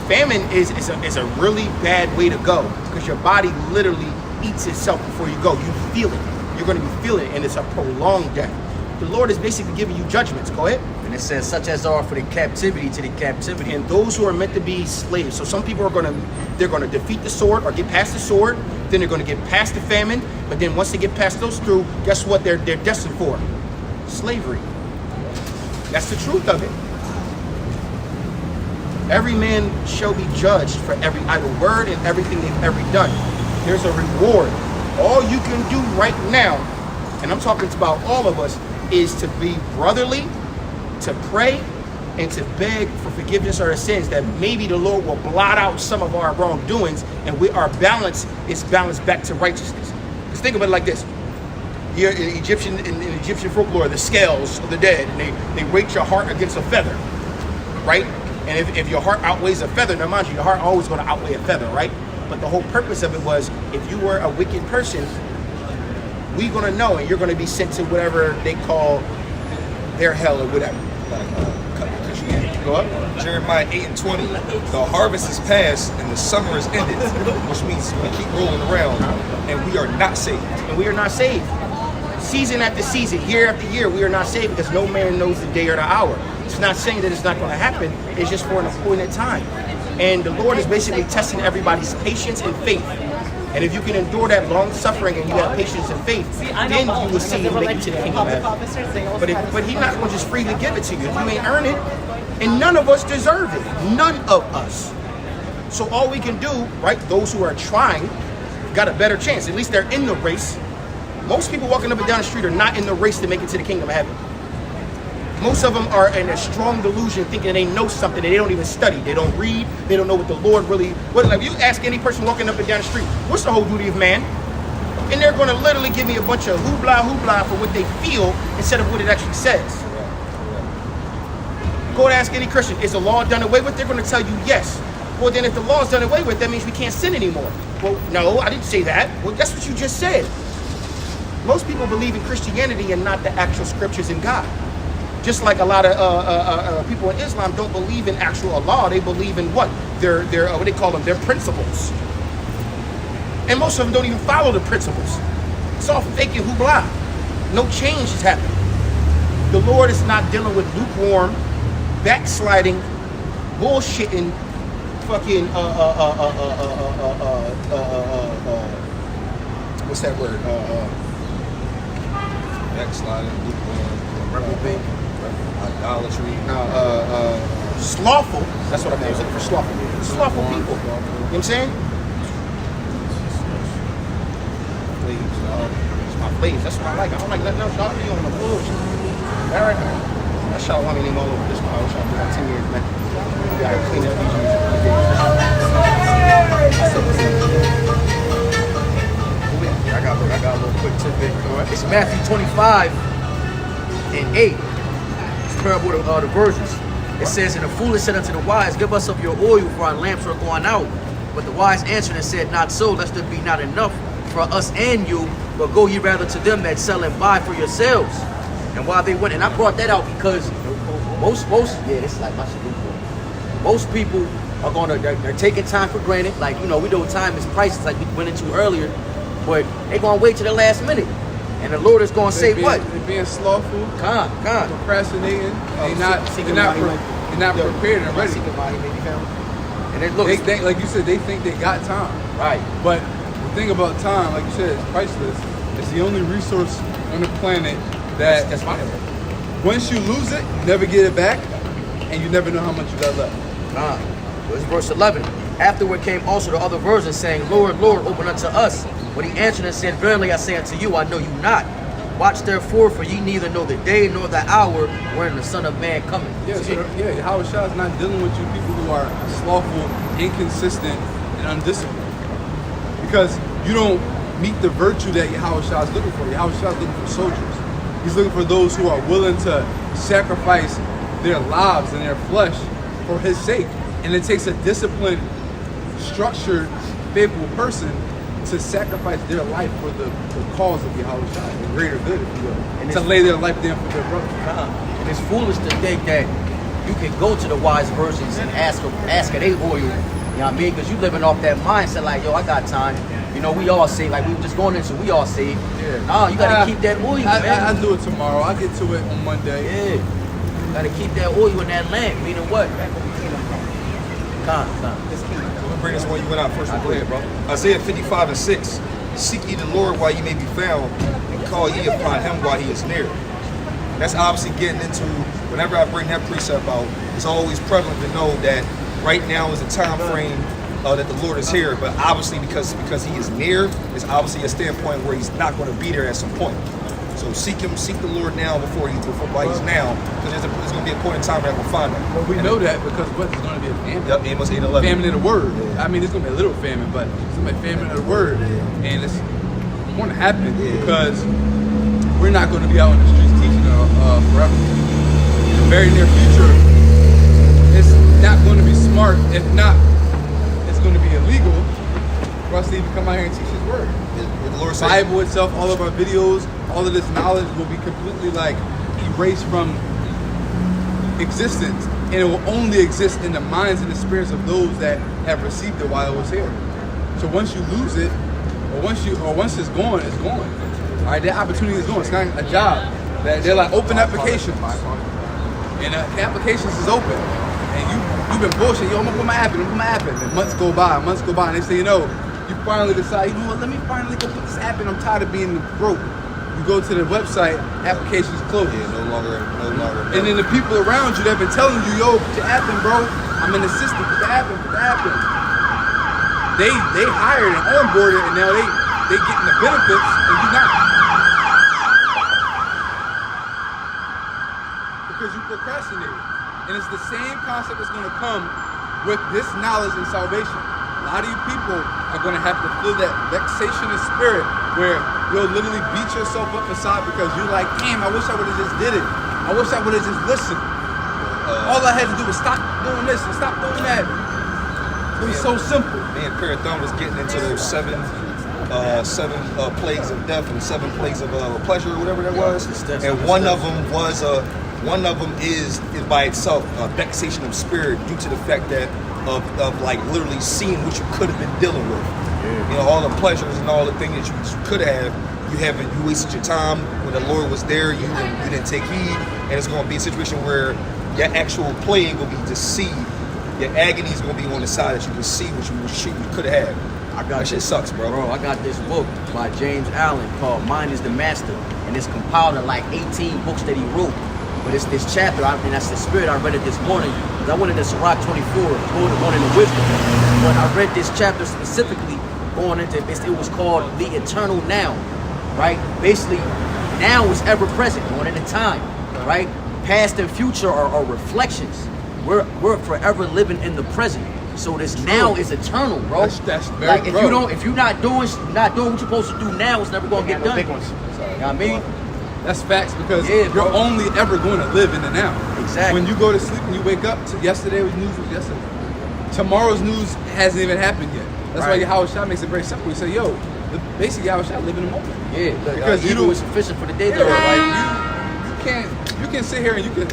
Famine is a really bad way to go because your body literally eats itself before you go. You feel it. You're going to be feeling it, and it's a prolonged death. The Lord is basically giving you judgments. Go ahead. And it says, such as are for the captivity to the captivity. And those who are meant to be slaves. So some people are going to defeat the sword or get past the sword. Then they're going to get past the famine. But then once they get past those through, guess what they're destined for? Slavery. That's the truth of it. Every man shall be judged for every idle word and everything they've ever done. There's a reward. All you can do right now, and I'm talking about all of us, is to be brotherly, to pray, and to beg for forgiveness of our sins, that maybe the Lord will blot out some of our wrongdoings and our balance is balanced back to righteousness. Because think about it like this. Here in Egyptian folklore, the scales of the dead, and they weight your heart against a feather, right? And if your heart outweighs a feather, now mind you, your heart always going to outweigh a feather, right? But the whole purpose of it was, if you were a wicked person, we're going to know, and you're going to be sent to whatever they call their hell or whatever. Go up. Jeremiah 8:20. The harvest is past and the summer is ended, which means we keep rolling around and we are not saved. And we are not saved. Season after season, year after year, we are not saved because no man knows the day or the hour. It's not saying that it's not going to happen. It's just for an appointed time. And the Lord is basically testing everybody's patience and faith. And if you can endure that long suffering and you have patience and faith, then you will see him make it to the kingdom of heaven. But he's not going to just freely give it to you. You may earn it. And none of us deserve it. None of us. So all we can do, right, those who are trying, got a better chance. At least they're in the race. Most people walking up and down the street are not in the race to make it to the kingdom of heaven. Most of them are in a strong delusion thinking they know something and they don't even study. They don't read. They don't know what the Lord really... If you ask any person walking up and down the street, what's the whole duty of man? And they're going to literally give me a bunch of hoopla for what they feel instead of what it actually says. Go and ask any Christian, is the law done away with? They're going to tell you yes. Well, then if the law is done away with, that means we can't sin anymore. Well, no, I didn't say that. Well, that's what you just said. Most people believe in Christianity and not the actual scriptures in God. Just like a lot of people in Islam don't believe in actual Allah. They believe in what? Their what they call them, their principles. And most of them don't even follow the principles. It's all fake and hoopla. No change is happening. The Lord is not dealing with lukewarm, backsliding, bullshitting, fucking what's that word? Backsliding, lukewarm, idolatry, slothful. That's what I was looking for. Slothful. Slothful people. You know what I'm saying? It's my flaves. That's what I like. I don't like nothing else. Y'all be on the bullshit. All right. That shot want me name all over this one. I was trying to do that 10 years, man. You gotta clean up I got a little quick tidbit. It's Matthew 25:8. It's parable of the virgins. It says, and the foolish said unto the wise, give us of your oil, for our lamps are going out. But the wise answered and said, not so, lest there be not enough for us and you, but go ye rather to them that sell and buy for yourselves. And while they went, and I brought that out because yeah, this is like my shit. Most people are they're taking time for granted. Like, you know, we know time is priceless, like we went into earlier, but they're gonna wait to the last minute. And the Lord is gonna say what? They're being slothful, Con. procrastinating. They're not prepared and ready. And it looks, They think, like you said, they think they got time. right. But the thing about time, like you said, is priceless. It's the only resource on the planet that That's my once you lose it, you never get it back, and you never know how much you got left. It's verse 11. Afterward came also the other versions, saying, Lord, Lord, open unto us. But he answered and said, verily I say unto you, I know you not. Watch therefore, for ye neither know the day nor the hour wherein the Son of Man cometh. Howard Shah is not dealing with you people who are slothful, inconsistent, and undisciplined. Because you don't meet the virtue that Howard Shah is looking for. Howard Shah is looking for soldiers. He's looking for those who are willing to sacrifice their lives and their flesh for his sake. And it takes a disciplined, structured, faithful person to sacrifice their life for the cause of Yahweh Shai, the greater good, if you will. And to lay their life down for their brother. And it's foolish to think that you can go to the wise virgins and ask for their oil. You know what I mean? Because you living off that mindset like, yo, I got time. You know, we all say, like we were just going into, we all say, nah, you gotta keep that oil, man. I'll do it tomorrow. I'll get to it on Monday. Yeah. You gotta keep that oil in that lamp. Meaning what? Let me bring this one you went out first. Go ahead, bro. Isaiah 55:6. Seek ye the Lord while ye may be found, and call ye upon him while he is near. That's obviously getting into, whenever I bring that precept out, it's always prevalent to know that right now is a time frame that the Lord is here, but obviously because he is near, it's obviously a standpoint where he's not going to be there at some point. So seek the Lord now while he's now, because there's going to be a point in time where I will find him. Well, we know that because what? There's going to be a famine. Yep, Amos 8:11. Famine of the word. I mean, it's going to be a little famine, but it's going to be a famine of the word. And it's going to happen because we're not going to be out in the streets teaching forever. In the very near future, it's not going to be smart. If not, it's going to be illegal for us to even come out here and teach his word. The Lord The said, Bible itself, all of our videos, all of this knowledge will be completely like erased from existence, and it will only exist in the minds and the spirits of those that have received it while it was here. So once you lose it, or once it's gone, it's gone. All right, that opportunity is gone. It's kind of a job. They're like open applications, and the applications is open, and you've been bullshit. Yo, I'm gonna put my app in. And months go by, and they say, you finally decide, let me finally go put this app in. I'm tired of being broke. You go to the website, application's closed. yeah, no longer. And then the people around you that have been telling you, yo, put your app in, bro. I'm an assistant, put the app in. They hired and onboarded, and now they getting the benefits, and you not. Because you procrastinated. And it's the same concept that's gonna come with this knowledge and salvation. A lot of you people are going to have to feel that vexation of spirit where you'll literally beat yourself up inside because you're like, damn, I wish I would have just did it. I wish I would have just listened. All I had to do was stop doing this and stop doing that. It was so simple. Me and Parathon was getting into those seven plagues of death and 7 plagues of pleasure or whatever that was. And one of them is by itself a vexation of spirit due to the fact that of like literally seeing what you could have been dealing with. Yeah. You know, all the pleasures and all the things that you could have, you wasted your time. When the Lord was there, you didn't take heed, and it's going to be a situation where your actual plague will be deceived. Your agony is going to be on the side that you can see what you could have had. That shit sucks, bro. I got this book by James Allen called Mind is the Master, and it's compiled in like 18 books that he wrote. But it's this chapter, and that's the spirit. I read it this morning because I went into Sirach 24, going into wisdom. But I read this chapter specifically going into it was called the eternal now, right? Basically, now is ever present, going into time, right? Past and future are reflections. We're forever living in the present. So this now is eternal, bro. That's very like if bro. you're not doing what you're supposed to do now, it's never gonna get done. Big ones. You know what I mean? That's facts because Yeah, bro. you're only ever going to live in the now. Exactly. When you go to sleep and you wake up, yesterday's news was yesterday. Tomorrow's news hasn't even happened yet. That's Right. why Howard Shah makes it very simple. He said, yo, basically Howard Shah live in the moment. Yeah, Because you evil do- is sufficient for the day. Yeah, like you can sit here and you can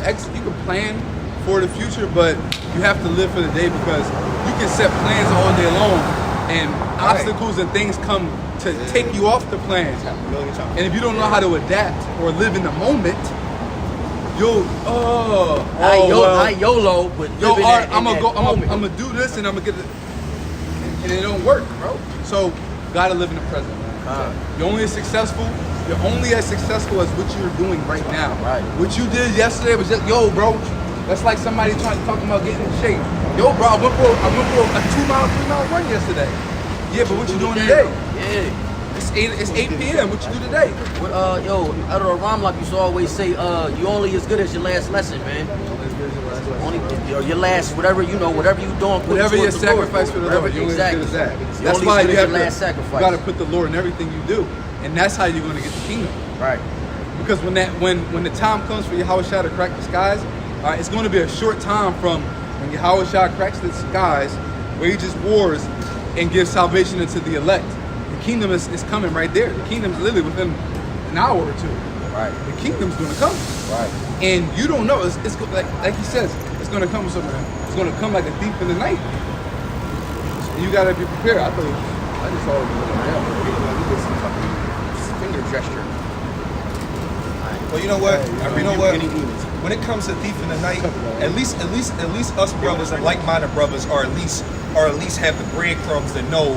plan for the future, but you have to live for the day because you can set plans all day long and obstacles and things come to take you off the plan. A million times. And if you don't know how to adapt or live in the moment, you'll I YOLO, but yo, living I'm in that moment. gonna do this and I'm gonna get it, and it don't work, bro. So gotta live in the present, man. You're only as successful as what you're doing right now. Right. What you did yesterday was just, yo, bro. That's like somebody talking about getting in shape. Yo, bro, I went for a 2-mile, 3-mile run yesterday. Yeah, but what you doing today? Yeah. It's 8 p.m. What you do today? What, Elder Ramlock used to always say, you only as good as your last lesson, man. Only your last, whatever you doing. Put Whatever your towards the Lord, sacrifice for the Lord, you're only as good as that. You're That's only why as good you as have your to. last sacrifice. You gotta put the Lord in everything you do, and that's how you're gonna get the kingdom. Right. Because when the time comes for Yahweh Shah to crack the skies, it's going to be a short time from when Yahweh Shah cracks the skies, wages wars, and gives salvation unto the elect. The kingdom is coming right there. The kingdom's literally within an hour or two. Right. The kingdom's going to come. Right. And you don't know. It's like he says, it's going to come somewhere. It's going to come like a thief in the night. And you got to be prepared. I just saw it. Finger gesture. Well, you know what? I You know rebuke what? any demons. When it comes to thief in the night, at least us brothers and like-minded brothers are at least have the breadcrumbs to know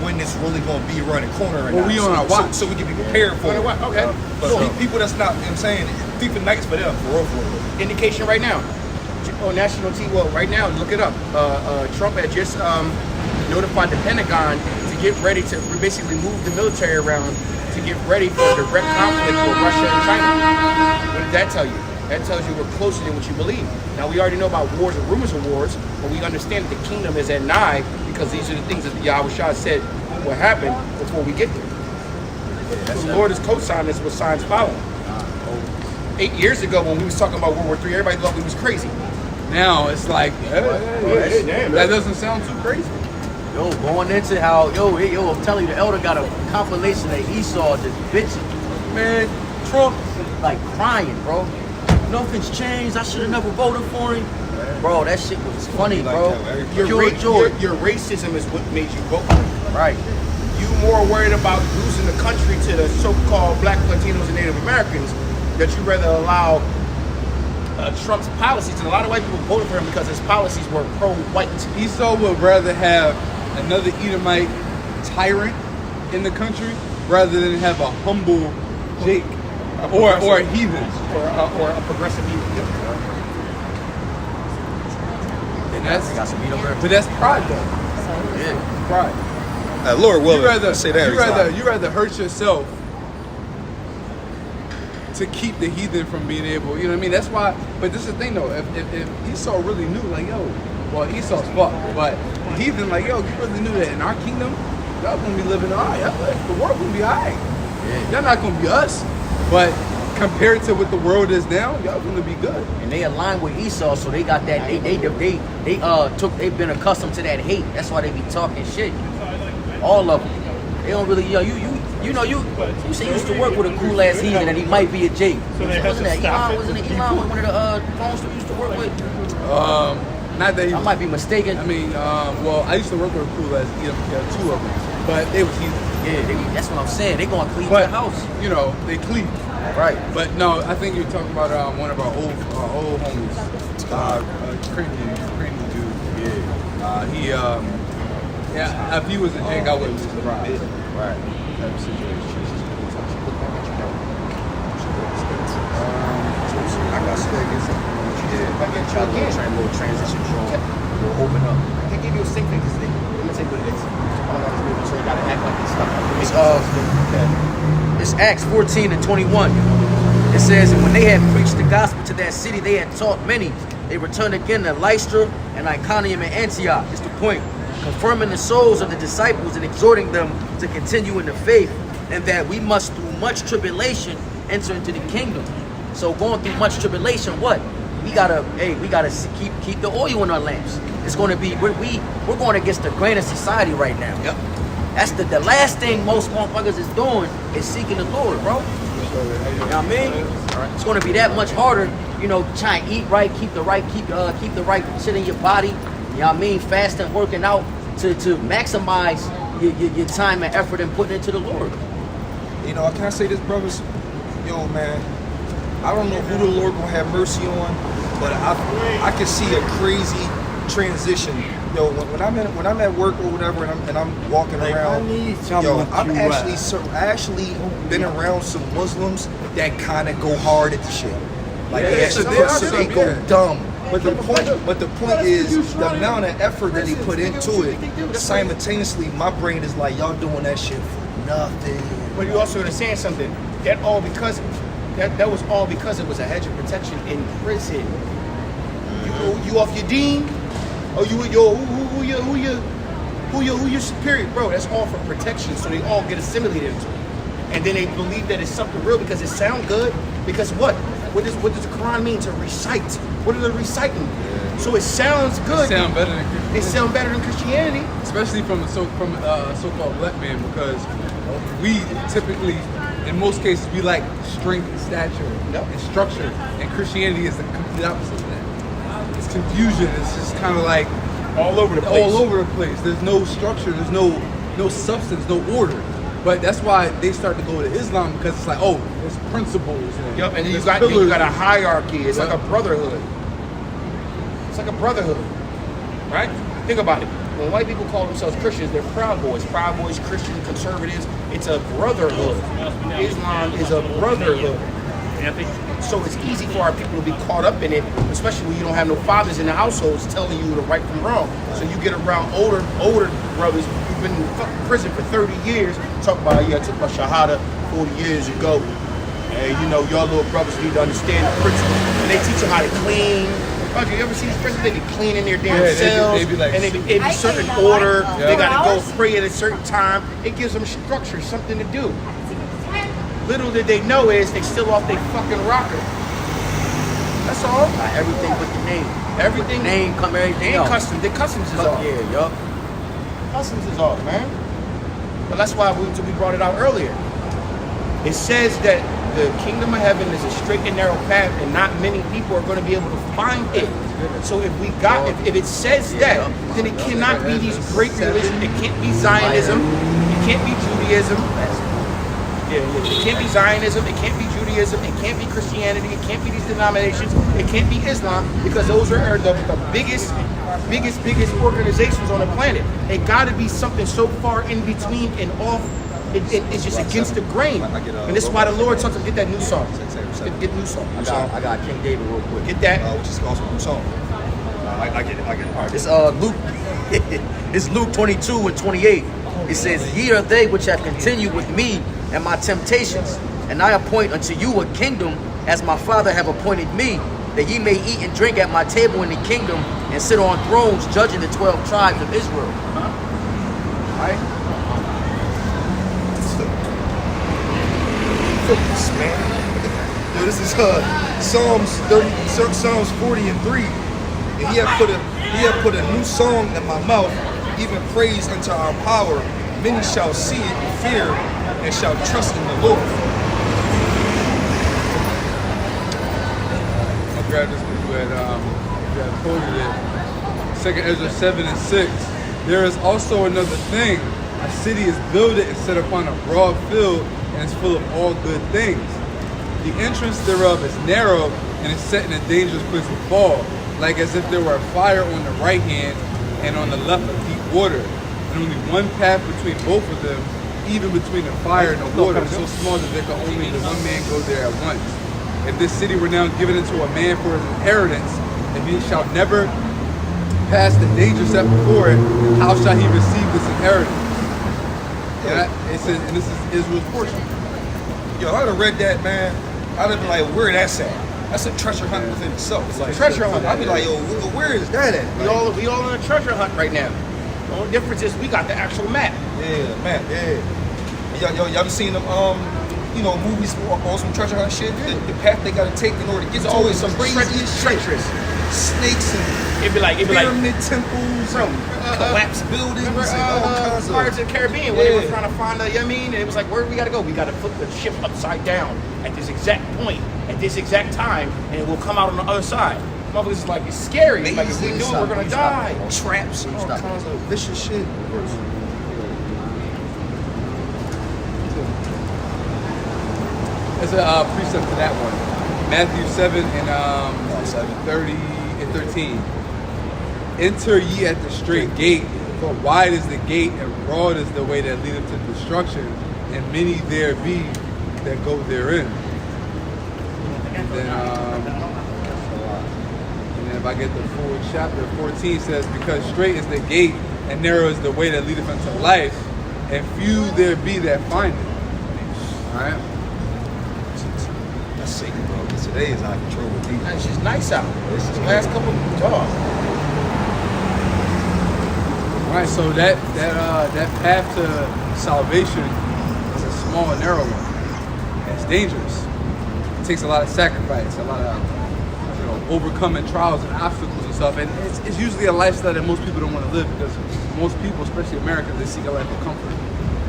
when it's really going to be around the corner. Well, we on our watch. so we can be prepared for it. Okay. But people that's not, you know what I'm saying, thief in the night's for them, for real. Indication right now. On national TV, well, right now, look it up. Trump had just notified the Pentagon to get ready to basically move the military around to get ready for a direct conflict with Russia and China. What did that tell you? That tells you we're closer than what you believe. Now, we already know about wars and rumors of wars, but we understand that the kingdom is at nigh because these are the things that Yahweh Shah said will happen before we get there. The Lord has co-signed this with signs following. 8 years ago, when we was talking about World War III, everybody thought we was crazy. Now it's like, that doesn't sound too crazy. Yo, going into how, I'm telling you, the elder got a compilation of Esau just bitching. Man, Trump, like crying, bro. Nothing's changed. I should have never voted for him. Bro, that shit was funny, bro. Your racism is what made you vote for him. Right. You more worried about losing the country to the so-called Black Latinos and Native Americans that you rather allow Trump's policies. And a lot of white people voted for him because his policies were pro-white. Esau would rather have another Edomite tyrant in the country rather than have a humble Jake or a heathen. Or a progressive heathen. And that's, Got some meat over there. but that's pride though. Yeah. Pride. Lord willing, You rather say that every time. you rather hurt yourself to keep the heathen from being able, you know what I mean? That's why. But this is the thing though. If Esau really knew, like, yo, well, Esau's fucked, but the heathen, like, yo, you really knew that in our kingdom, y'all gonna be living all right. The world gonna be all right. Yeah. Y'all not gonna be us, but compared to what the world is now, y'all gonna be good. And they aligned with Esau, so they got that. They've been accustomed to that hate. That's why they be talking shit. All of them. They don't really, you say you used to work with a cool ass heathen and he might be a Jake. Wasn't it Elon one of the phones we used to work with? Not that he I was, might be mistaken. I mean, well, I used to work with a cool ass two of them, but they was heathen. Yeah, that's what I'm saying. They gonna cleave But the house. you know, they cleave. Right. But no, I think you're talking about one of our old homies, Creighton dude. Yeah. If he was a Jake, I wouldn't be surprised. Right. Type of situation. I got some Little transition draw. We'll open up. I can give you a sync thing. Let me tell you what it is. So you gotta act like this stuff. It's Acts 14 and 21. It says, and when they had preached the gospel to that city, they had taught many. They returned again to Lystra and Iconium and Antioch. It's the point. Confirming the souls of the disciples and exhorting them to continue in the faith, and that we must through much tribulation enter into the kingdom. So going through much tribulation, what? We gotta keep the oil in our lamps. It's gonna be, we're going against the grain of society right now. Yep. That's the last thing most motherfuckers is doing is seeking the Lord, bro. You know what I mean? It's gonna be that much harder, you know, trying to eat right, keep the right shit in your body. You know what I mean? Fasting, working out to maximize your time and effort and putting it to the Lord. You know, can I say this, brothers? Yo, man, I don't know who the Lord gonna have mercy on, but I can see a crazy transition. Yo, when I'm at work or whatever, and I'm walking around, I actually been around some Muslims that kind of go hard at the shit. Like they go dumb. But the point is the amount of effort that he put into it. Simultaneously, my brain is like, y'all doing that shit for nothing. But you also understand something. That was all because it was a hedge of protection in prison. You off your dean? Oh, who your superior, bro? That's all for protection, so they all get assimilated into it, and then they believe that it's something real because it sounds good. Because what does the Quran mean to recite? What are they reciting? So it sounds good. It sounds better than Christianity. It sounds better than Christianity, especially from so-called black man, because we typically, in most cases, we like strength and stature and structure, and Christianity is the complete opposite of that. It's confusion. It's just kind of like all over the place. There's no structure. There's no substance, no order. But that's why they start to go to Islam, because it's like, oh, there's principles. And then you got a hierarchy. It's like a brotherhood. It's like a brotherhood, right? Think about it. When white people call themselves Christians, they're Proud Boys, Christian conservatives. It's a brotherhood. Islam is a brotherhood. So it's easy for our people to be caught up in it, especially when you don't have no fathers in the households telling you the right from wrong. So you get around older brothers who've been in fucking prison for 30 years, talk about, I took my shahada 40 years ago. And y'all little brothers need to understand the principles. And they teach them how to clean. Roger, you ever see these prisons? They be cleaning their damn cells, and they be in a certain order. They gotta go pray at a certain time. It gives them structure, something to do. Little did they know is they still off their fucking rocker. That's all. Everything but the name. Everything. The name come everything else. The customs is off. Yeah, yup. Customs is off, man. But that's why we brought it out earlier. It says that the kingdom of heaven is a straight and narrow path, and not many people are going to be able to find it. So if it says that, then it cannot be these great religions. It can't be Zionism. It can't be Judaism. It can't be Zionism, it can't be Judaism, it can't be Christianity, it can't be these denominations, it can't be Islam, because those are the biggest organizations on the planet. It got to be something so far in between and off. It's just against the grain. And this is why the Lord told them, get that new song. Get new song. I got King David real quick. Get that. Which is also a new song. I get it. All right. It's Luke. It's Luke 22 and 28. It says, "Ye are they which have continued with me and my temptations, and I appoint unto you a kingdom, as my Father have appointed me, that ye may eat and drink at my table in the kingdom, and sit on thrones, judging the 12 tribes of Israel." Right? Focus, man. Yo, this is Psalms 40 and 3, and he had put a new song in my mouth, even praise unto our power. Many shall see it and fear, and shall trust in the Lord. I'll grab this because you had quoted it. 2 Ezra 7 and 6. There is also another thing. A city is builded and set upon a broad field, and is full of all good things. The entrance thereof is narrow, and is set in a dangerous place to fall, like as if there were a fire on the right hand, and on the left of deep water, and only one path between both of them, even between the fire and the water, so small that there could only one man go there at once. If this city were now given into a man for his inheritance, if he shall never pass the danger set before it, how shall he receive this inheritance? And this is Israel's portion. Yo, I'd have read that, man. I'd have been like, where that's at? That's a treasure hunt within itself. It's like treasure hunt. I'd be like, yo, where is that at? We all in a treasure hunt right now. The only difference is we got the actual map. Yeah, map. Yeah. Y'all ever seen them you know, movies or some treasure hunt shit, the path they gotta take in order to get It's to always it, some crazy shit. treacherous. Snakes and It'd be like pyramid temples and collapsed buildings Remember and all kinds of. Pirates of the Caribbean when they were Yeah. trying to find the, you know what I mean? And it was like, where do we gotta go? We gotta flip the ship upside down at this exact point, at this exact time, and it will come out on the other side. Motherfuckers is like, it's scary. Like, if we do it, we're gonna die. Traps and all kinds of vicious shit. There's a precept to that one. Matthew 7 and 30 and 13. Enter ye at the straight gate, for wide is the gate and broad is the way that leadeth to destruction, and many there be that go therein. And then if I get the full chapter, 14 says, because straight is the gate and narrow is the way that leadeth unto life, and few there be that find it. All right. That's sick, bro. Because today is out of control with these. And it's just nice out. This is the last couple of dogs. All right, so that path to salvation is a small and narrow one. It's dangerous. It takes a lot of sacrifice, a lot of overcoming trials and obstacles and stuff. And it's usually a lifestyle that most people don't want to live because most people, especially Americans, they seek a life of comfort.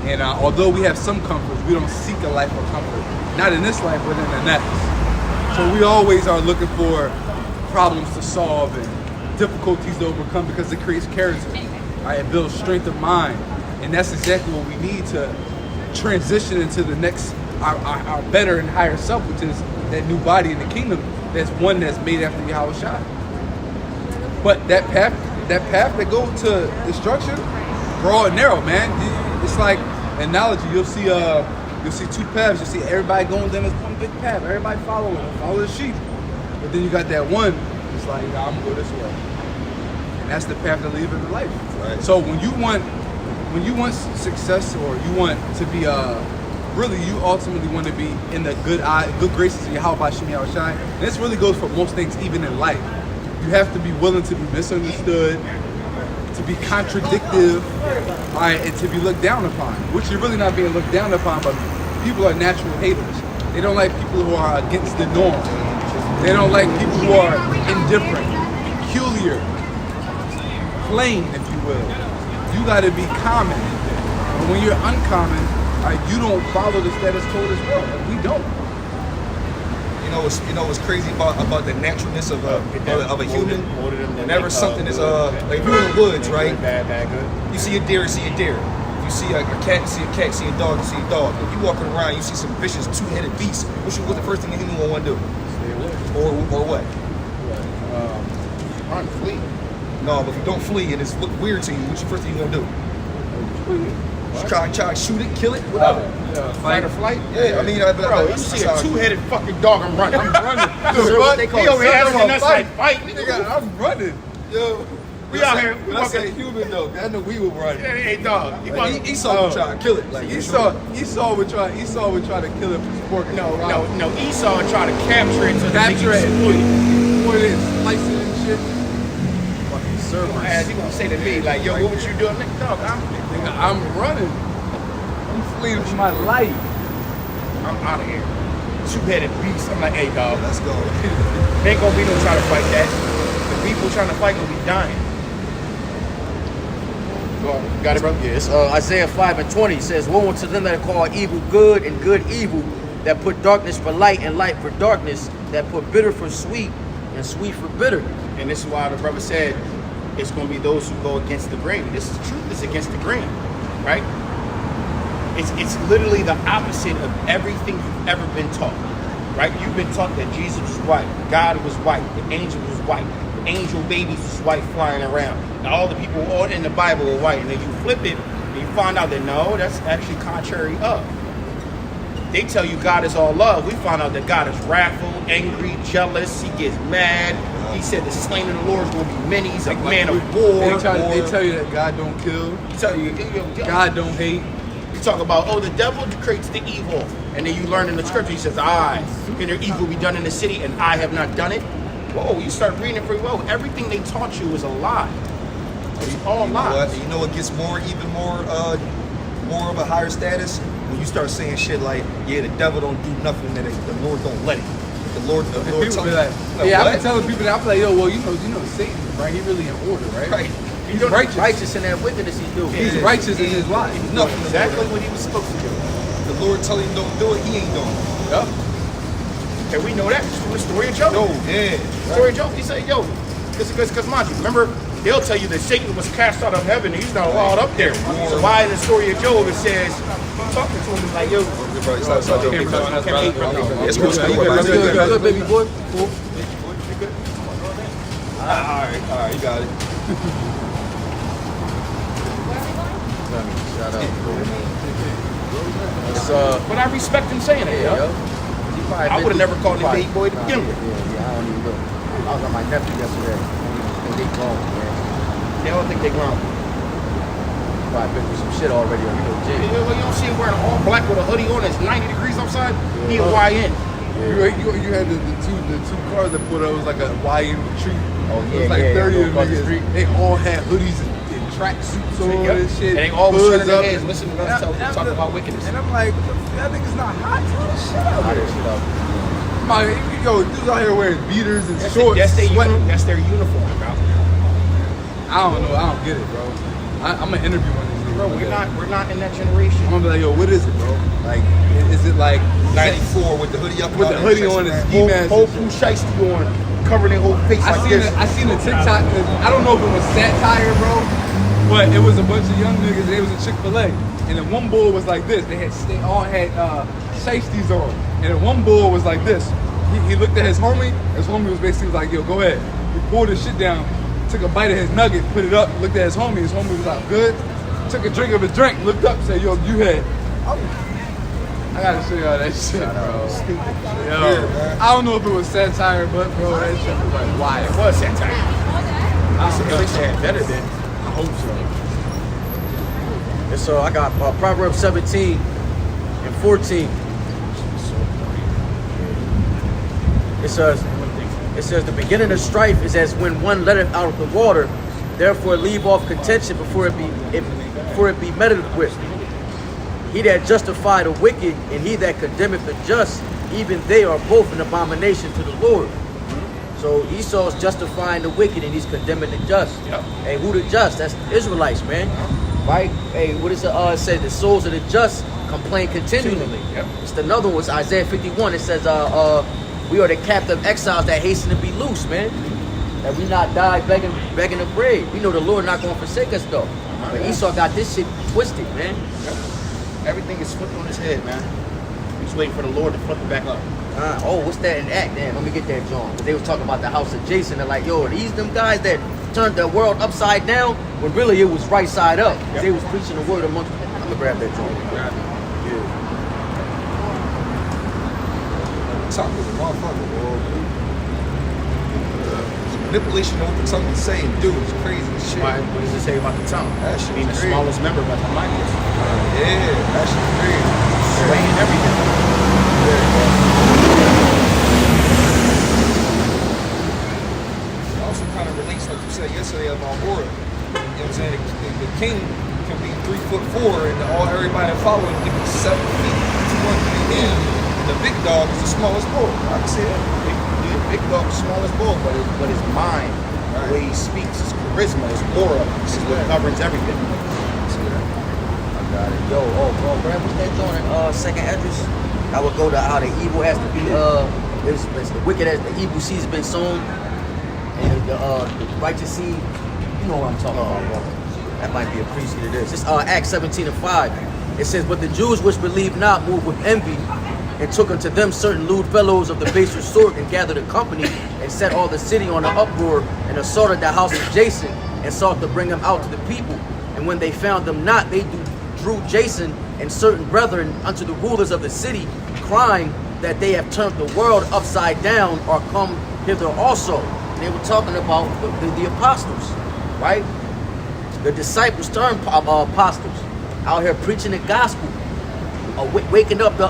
And although we have some comforts, we don't seek a life of comfort. Not in this life, but in the next. So we always are looking for problems to solve and difficulties to overcome because it creates character. Right? It builds strength of mind. And that's exactly what we need to transition into the next, our better and higher self, which is that new body in the kingdom. That's one that's made after Yahweh Shai. But that path that goes to destruction, broad and narrow, man. It's like an analogy. You'll see two paths. You'll see everybody going down this one big path. Everybody follow the sheep. But then you got that one. It's like, I'm gonna go this way, and that's the path that leads into life. Right. So when you want success, or you want to be really, you ultimately want to be in the good graces of Yahweh Shem Yahushai. And this really goes for most things, even in life. You have to be willing to be misunderstood, to be contradictive, all right, and to be looked down upon. Which you're really not being looked down upon, but people are natural haters. They don't like people who are against the norm. They don't like people who are indifferent, peculiar, plain, if you will. You got to be common. And when you're uncommon, you don't follow the status quo as well. Like, we don't. You know what's crazy about the naturalness of a human. Whenever something is like if you're in the woods, right? You see a deer, see a deer. You see a cat, see a cat, see a dog, you see a dog. If you walking around, you see some vicious two-headed beasts. What's the first thing a human will want to do? Or what? Run, flee. No, but if you don't flee and it's look weird to you, what's the first thing you're gonna do? Try to shoot it, kill it, whatever. Fight or flight? Yeah, I mean, Bro, you see a two-headed fucking dog, I'm running. I'm running. Dude, What they call he it? over here Asking us fight. like, fight. Nigga, I'm running. Yo, We out here. We When I say walking. human though, I know we were running. Hey, dog. You Like, walking- Esau would try to kill it. Like Esau would try to kill it for sport. No. Esau try to capture it so that they Capture can it. exploit it. What it is, slice it and shit. Fucking As servers. he gonna say to me, like, yo, what was you doing? Like, dog, Nigga, I'm running. I'm fleeing for my life. I'm out of here. Two-headed beast. I'm like, hey, dog. let's go. There ain't gonna be no trying to fight that. The people trying to fight gonna be dying. Got it, bro? Yes. Isaiah 5 and 20 says, woe unto them that call evil good and good evil, that put darkness for light and light for darkness, that put bitter for sweet and sweet for bitter. And this is why the brother said it's going to be those who go against the grain. This is truth. It's against the grain, right? It's literally the opposite of everything you've ever been taught, right? You've been taught that Jesus was white, God was white, the angel was white, the angel babies was white flying around, and all the people all in the Bible were white. And then you flip it and you find out that no, that's actually contrary of. They tell you God is all love. We find out that God is wrathful, angry, jealous. He gets mad. He said the slain of the Lord is going to be many. He's a man of war. They tell you that God don't kill, He tell you, God don't hate. you talk about, oh, the devil creates the evil. And then you learn in the scripture, he says, can their evil be done in the city and I have not done it? Whoa, you start reading it pretty well. Everything they taught you is a lie. It's all lies. You know what gets even more of a higher status? when you start saying shit like, yeah, the devil don't do nothing that the Lord don't let it. The Lord People tell be me, like, like, yeah, I've what? been telling people that. I'm like, yo, well, you know, Satan, right? He really in order, right? Right. He's righteous. Righteous in that wickedness he do. He's righteous in his life. He's nothing. Exactly what he was supposed to do. The Lord tell him don't do it, he ain't doing it. Yup. And we know that from the story of Job. Yo, yeah. Story of Job, he said, yo, because mind you, remember, they'll tell you that Satan was cast out of heaven and he's not allowed up there. So why in the story of Job it says, talking to him like, yo, It's cool. Good, baby boy. Cool. Alright, you got it. Shout out. It's, but I respect him saying it, yo. I would have never called him baby boy to begin with. Yeah, I don't even know. I was on my nephew yesterday. They grown, man. They don't think they grown. Probably been through some shit already on the You gym. don't see him wearing all black with a hoodie on. It's 90 degrees outside. He a YN. You had the two cars that put up. It was like a YN retreat. Oh, It yeah, was like yeah, 30 of across the them street. niggas. They all had hoodies and track suits on Yep. and shit. And they always hoods turning their up. heads, listening to us talk about wickedness. And I'm like, that nigga's not hot. Tell the shit out Hot here. as shit up. My, yo, dudes out here wearing beaters and That's, shorts. sweating. that's their uniform, bro. I don't know. I don't get it, bro. I'm gonna interview one of these niggas. Bro, one day. we're not in that generation. I'm gonna be like, yo, what is it, bro? Like, is it like 94 with the hoodie up. with the hoodie on and ski Whole, mask? whole blue shiesty on, covering their whole face like this. I seen a TikTok. I don't know if it was satire, bro, but it was a bunch of young niggas. They was in Chick-fil-A, and then one bull was like this. They all had shiesties on, and then one bull was like this. He looked at his homie. His homie was basically like, yo, go ahead. He pulled his shit down, took a bite of his nugget, put it up, looked at his homie. His homie was like, good. Took a drink of his drink, looked up, said, yo, you had. I gotta show y'all that shit, bro. Stupid. Yo, I don't know if it was satire, but bro, that shit was like wild. It was satire. At least they had better than. I hope so. And so I got Proverbs 17 and 14. It says, the beginning of strife is as when one letteth out of the water. Therefore leave off contention before it be meddled with. He that justify the wicked and he that condemneth the just, even they are both an abomination to the Lord. So Esau's justifying the wicked and he's condemning the just. Yep. Hey, who the just? That's the Israelites, man. Right? Hey, what does it say? The souls of the just complain continually. Yep. It's another one. It's Isaiah 51. It says, we are the captive exiles that hasten to be loose, man. That we not die begging the bread. We know the Lord not going to forsake us though. But Esau got this shit twisted, man. Everything is flipped on his head, man. He's waiting for the Lord to flip it back up. Oh, what's that in Act? Damn, let me get that, John. They was talking about the house of Jason. They're like, yo, are these them guys that turned the world upside down? When really it was right side up. They was preaching the word amongst. I'm gonna grab that, John. Tongue is a motherfucker, bro. Manipulation of what the tongue can say and do is crazy as shit. Why? What does it say about the tongue? That shit Being the is crazy. smallest member, but the mightiest. Yeah, that shit crazy. Swaying everything. It also kind of relates, like you said yesterday about Horeb. You know what I'm saying? The king can be 3'4" and everybody that follow him can be 7 feet, 200 feet in. The big dog is the smallest bull. I can see that. Big dog, smallest bull, but his mind, the way he speaks, his charisma, his aura, is what governs everything. I got it. Yo, Brad, what's that John? Second address? I would go to how the evil has to be, it's the wicked as the evil seed has been sown, and the righteous seed, you know what I'm talking about, bro. That might be a priest to this. It's Acts 17 and 5. It says, but the Jews which believed not moved with envy, and took unto them certain lewd fellows of the baser sort, and gathered a company, and set all the city on an uproar, and assaulted the house of Jason, and sought to bring him out to the people. And when they found them not, they drew Jason and certain brethren unto the rulers of the city, crying that they have turned the world upside down, or come hither also. They were talking about the apostles, right? The disciples turned apostles, out here preaching the gospel. Waking up the,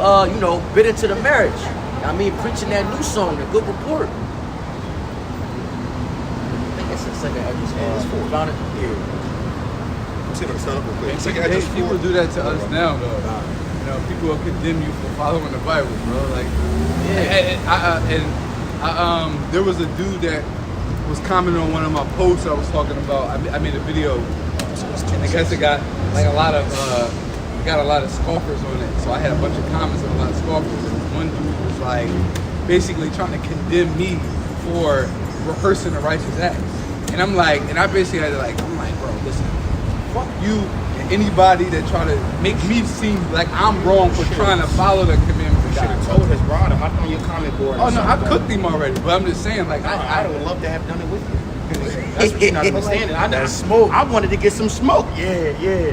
bid into the marriage. I mean, preaching that new song, the good report. I think it's the second address. Found it here. Sit up real quick. People do that to us now, though. You know, people will condemn you for following the Bible, bro. Like, there was a dude that was commenting on one of my posts I was talking about. I made a video, and I guess it got like a lot of scoffers on it. So I had a bunch of comments on a lot of scoffers. And one dude was like, basically trying to condemn me for rehearsing the righteous acts. And I'm like, and I basically had to like, I'm like, bro, listen, fuck you and anybody that try to make me seem like I'm wrong for trying to follow the commandments of Should God. have told his brother, hop on your comment board. Oh no, I cooked him already, but I'm just saying, like, I would love to have done it with you. That's what you're not understanding. I wanted to get some smoke. Yeah.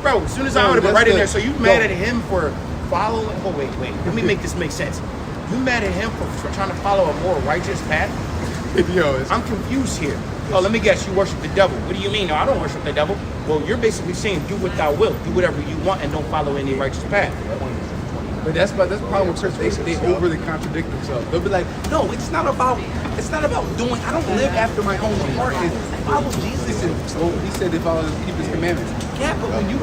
Bro, as soon as I would have been right in there. So you mad at him for following? Oh, wait. Let me make this make sense. You mad at him for trying to follow a more righteous path? Yo, I'm confused here. Oh, let me guess. You worship the devil. What do you mean? No, I don't worship the devil. Well, you're basically saying do what thou wilt. Do whatever you want and don't follow any righteous path. but that's the problem with church. They overly contradict themselves. They'll be like, no, it's not about doing. I don't live after my own heart. It's follow Jesus. And so he said to follow, keep his commandments. Yeah, but when you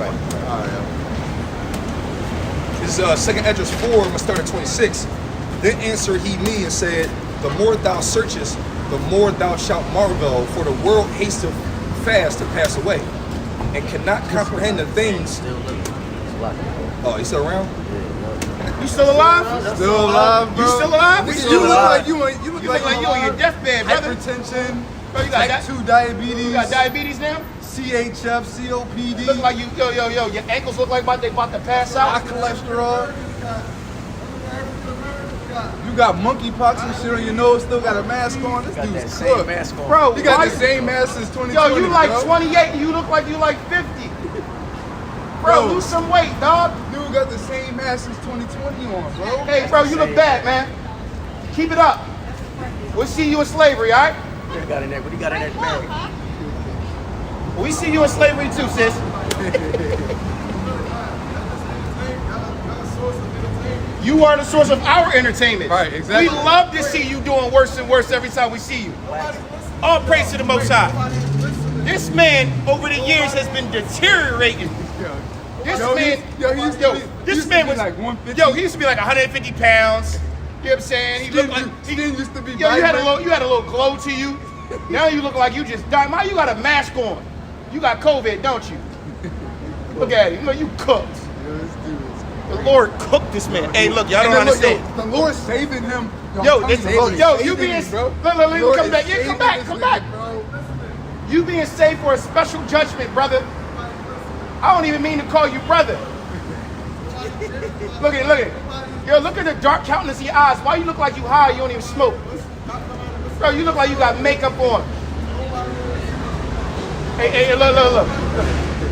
This is 2nd Esdras 4, I'm going to start at 26. Then answered he me and said, the more thou searchest, the more thou shalt marvel, for the world hasteth fast to pass away, and cannot comprehend the things. Oh, he's still around? You still alive? Still alive, bro. You still alive? You We look still alive. like you look You like look like you on your deathbed, brother. hypertension, Bro, you got type 2 diabetes, You got diabetes now? CHF, COPD, Look like you, yo, your ankles look like they about to pass high out. cholesterol. You got monkeypox and shit on your nose, still got a mask on. This Got that dude's same cooked. mask on. Bro, You got why- the same mask since 2020. Yo, you like bro. 28 and you look like you like 50. Bro, Bro. lose some weight, dog. Dude got the same mask since 2020 on, bro. Hey, bro, you look bad, man. Keep it up. We'll see you in slavery, all right? What he got in that? What he got in that bag? We see you in slavery too, sis. You are the source of our entertainment. Right, exactly. We love to see you doing worse and worse every time we see you. All praise to the Most High. This man, over the years, has been deteriorating. This man, this man was like 150. Yo, he used to be like 150 pounds. You know what I'm saying? He looked like Skin used to be Yo, you had vibrant. a little glow to you. Now you look like you just died. Why you got a mask on? You got COVID, don't you? Look at him. Look, you cooked. Yo, this dude is The Lord cooked this man. Hey, look, y'all And don't then look, understand. yo, the Lord's saving him. Yo, I'm this, telling you being, saving him, bro. look, The Lord come is back. Yeah, saving come back, this come nigga, back. bro. You being saved for a special judgment, brother. I don't even mean to call you brother. Look at it. Yo, look at the dark countenance in your eyes. Why you look like you high? You don't even smoke. Bro, you look like you got makeup on. Hey, look.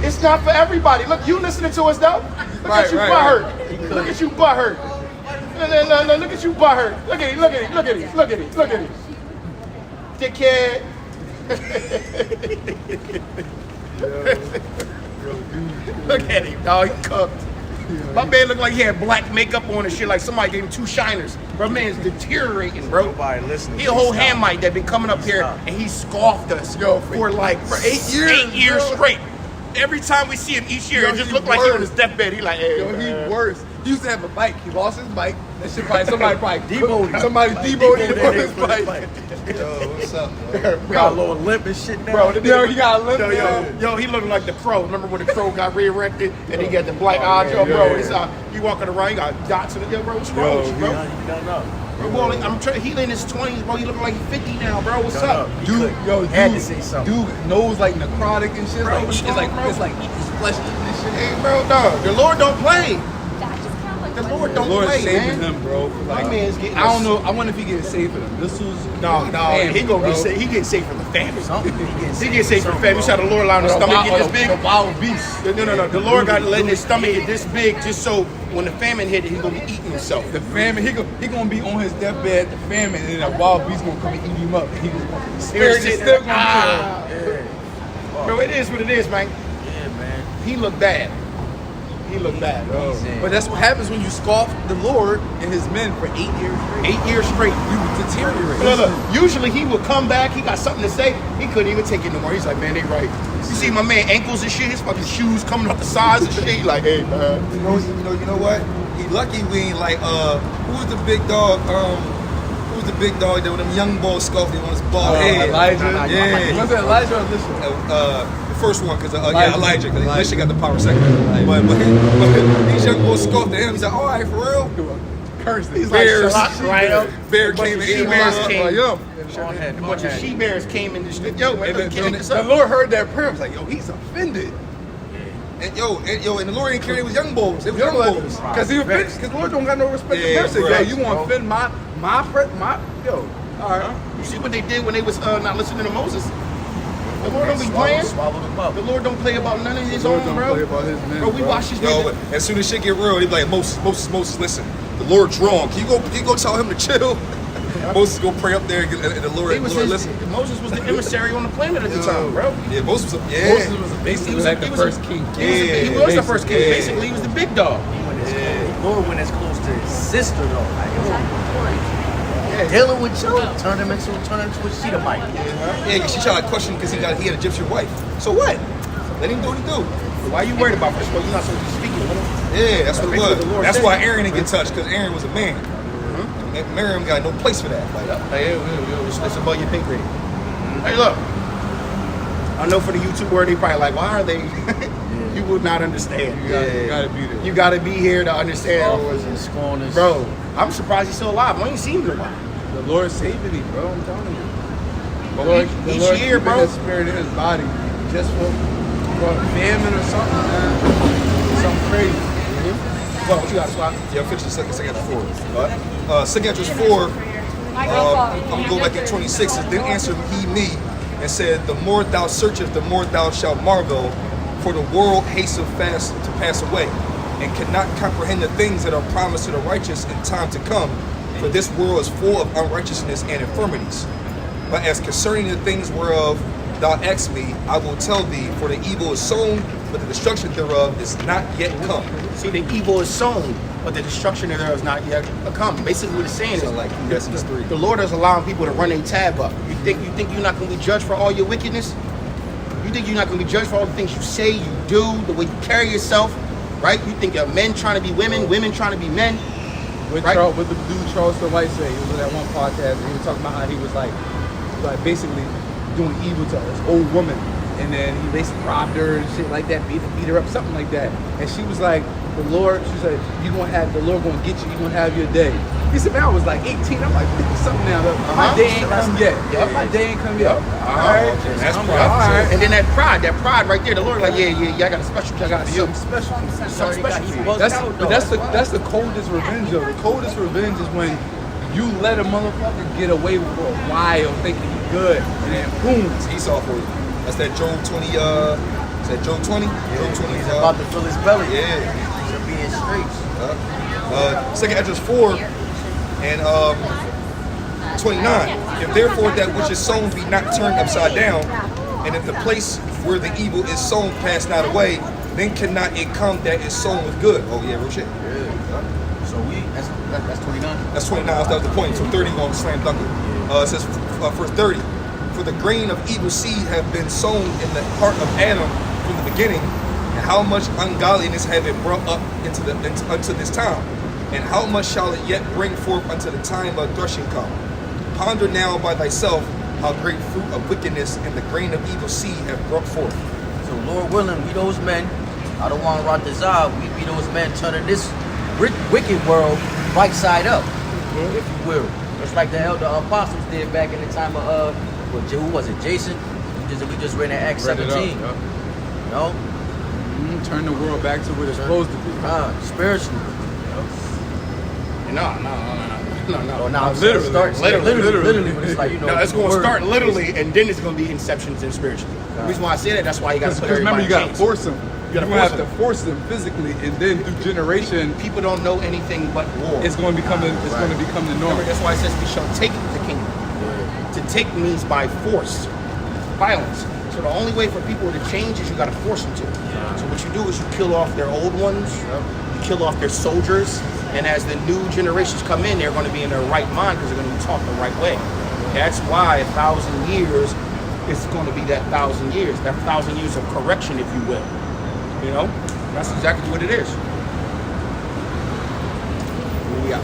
It's not for everybody. Look, you listening to us though? Look at you butthurt. Look at you butthurt. Look at you butthurt. Look at him. Dickhead. Look at him, dog. He cooked. My man looked like he had black makeup on and shit, like somebody gave him 2 shiners. Bro, man's deteriorating, bro. Nobody listening. He a whole Hamite that been coming up here and he scoffed us for 8 years. 8 years bro. straight. Every time we see him each year, Yo, it just he looked like he on worse. his deathbed. He like, hey, Yo, he worse. He used to have a bike. He lost his bike. That shit probably somebody Deboed him. Somebody deboed him on his bike. Yo, what's up, man? Got a little limp and shit now. bro, Yo, he got a limp. Yo, he looked like the Crow. Remember when the Crow got reerected and he got the black eye? Yo, bro, it's he walking around, he got dots in it. Yo, bro, what's wrong with you, bro? You don't know. Bro, I'm trying. He in his 20s, bro. He looking like he's 50 now, bro. What's up? Dude, Had to say something. Dude, nose like necrotic and shit. Bro, Like, what's it's wrong, like bro? it's like his flesh eating this shit. Hey, bro, no. The Lord don't play. The Lord The don't Lord's play, saving man. him, bro. For My like, man's getting I don't know. I wonder if he gets saved for the missiles. No, family, he gonna bro. be saved. He getting saved from the family. Something. He get saved from the family. You saw the Lord allowing his Or the stomach get this wild- big. the wild beast. No. The Lord got to let his stomach get this big just so when the famine hit, he's gonna be eating himself. The famine, he gonna be on his deathbed, the famine, and a wild beast gonna come and eat him up. And he was spirit is sitting still there, gonna be Bro, it is what it is, man. Yeah, man. He looked bad. He looked bad, bro. But that's what happens when you scoff the Lord and his men for 8 years straight. 8 years straight. You deteriorate. Look, usually he would come back, he got something to say, he couldn't even take it no more. He's like, man, they right. You see my man ankles and shit, his fucking shoes coming off the sides and shit. He like, hey, man. You know what? He lucky we ain't like who was the big dog? Who was the big dog that when them young boys scoffed him on his bald head? Elijah. Yeah. Was it Elijah or Elisha? The first one, because Elijah. Elijah, because Elisha got the power second. But these young boys scoffed at him. He's like, all right, for real. Cursed. He's Bears. like, right up. Bear came She in. bears came. A A bunch of she bears came in the street. Yo, man, look, check this The out. Lord heard that prayer. I was like, yo, he's offended. And the Lord didn't care it was young boys. It was young boys. Because the Lord don't got no respect Yeah, to person. Yo, right. you want to offend my yo. All right. You see what they did when they was not listening to Moses? The Lord don't be playing. Swallow them up. The Lord don't play about none of his Lord own, don't bro. play about his men, Bro, we bro. watch this Yo, nigga. as soon as shit get real, they be like, Moses, listen. The Lord's wrong. Can you go tell him to chill? Moses go pray up there and the Lord, He was listen. Moses was the emissary on the planet at the time, bro. Yeah, Moses was Moses was basically He was like he the was first king. He was the first king. Yeah. Basically, he was the big dog. The Lord went as close to his sister though. Like, dealing with you, turn him into a Shedemite. Yeah, 'cause she tried to question because he had an Egyptian wife. So what? Let him do what he do. Why you worried about this? Well, you're not supposed to be speaking with him. Yeah, that's what it Basically, was. the Lord That's said why it. Aaron didn't get touched, because Aaron was a man. And Miriam got no place for that. Like, It's above your pay grade. Hey, look. I know for the YouTube world, they probably like, why are they? You would not understand. You gotta be there. You gotta be here to understand. Scoffers and scorners. Bro, I'm surprised he's still alive. I ain't seen him in a while. The Lord saving me, bro. I'm telling you. But The each Lord year, keeping bro. His spirit in his body, just for famine or something, man. Something crazy. What you got, Swap? yeah, finish the second Esdras 4. Second Esdras 4, I'm going to go back in 26. It then answered he me and said, the more thou searchest, the more thou shalt marvel, for the world hasteth fast to pass away, and cannot comprehend the things that are promised to the righteous in time to come, for this world is full of unrighteousness and infirmities. But as concerning the things whereof thou askest me, I will tell thee, for the evil is sown, but the destruction thereof is not yet come. See, the evil is sown, but the destruction thereof is not yet come. Basically, what it's saying is, So like Ecclesiastes 3. the Lord is allowing people to run a tab up. You think you're not going to be judged for all your wickedness? You think you're not going to be judged for all the things you say, you do, the way you carry yourself, right? You think of men trying to be women, women trying to be men. What Right. what the dude Charleston White said, he was on that one podcast, and he was talking about how he was like basically doing evil to this old woman, and then he basically robbed her and shit like that, beat her up, something like that. And she was like, the Lord, she said, the Lord gonna get you, you gonna have your day. He said, man, I was like 18, I'm like 50 something now, but my day ain't come yet. My day ain't come yet. Alright, That's I'm pride. like, alright. And then that pride right there, the Lord like, yeah, I got a special I got for you. something special. Something special for you. That's the coldest revenge though. The coldest revenge is when you let a motherfucker get away for a while thinking you good, and then boom. It's Esau for you. That's that Job 20, is that Job 20? Job 20. He's about to fill his belly. Yeah. He's gonna be in streets. Second Esdras 4 and 29. If therefore that which is sown be not turned upside down, and if the place where the evil is sown pass not away, then cannot it come that is sown with good. Oh yeah, real shit. So that's 29. That's 29. That was the point. So 30 going to slam dunk it. It says verse 30. For the grain of evil seed have been sown in the heart of Adam from the beginning, and how much ungodliness have it brought up unto this time, and how much shall it yet bring forth unto the time of threshing come? Ponder now by thyself how great fruit of wickedness and the grain of evil seed have brought forth. So Lord willing, we those men, I don't want to rot this out, we be those men turning this wicked world right side up, if you will. Just like the elder apostles did back in the time of, who was it, Jason? We just read in Acts 17. You know? Turn the world back to what it's supposed to be. Spiritually. No. Oh, now Literally. literally, but it's like, you know. No, it's going to word. start literally, and then it's going to be inceptions and spiritually. The reason why I say that, that's why you got to put Because remember, everybody you in gotta chains. force them. You're gonna have to force them physically, and then through generation, People don't know anything but war. it's going to become the norm. Remember, that's why it says we shall take the kingdom. To take means by force, violence. So the only way for people to change is you got to force them to. So what you do is you kill off their old ones, you kill off their soldiers, and as the new generations come in, they're going to be in their right mind because they're going to be taught the right way. That's why 1,000 years is going to be that 1,000 years, that 1,000 years of correction, if you will. You know, that's exactly what it is. Where we at?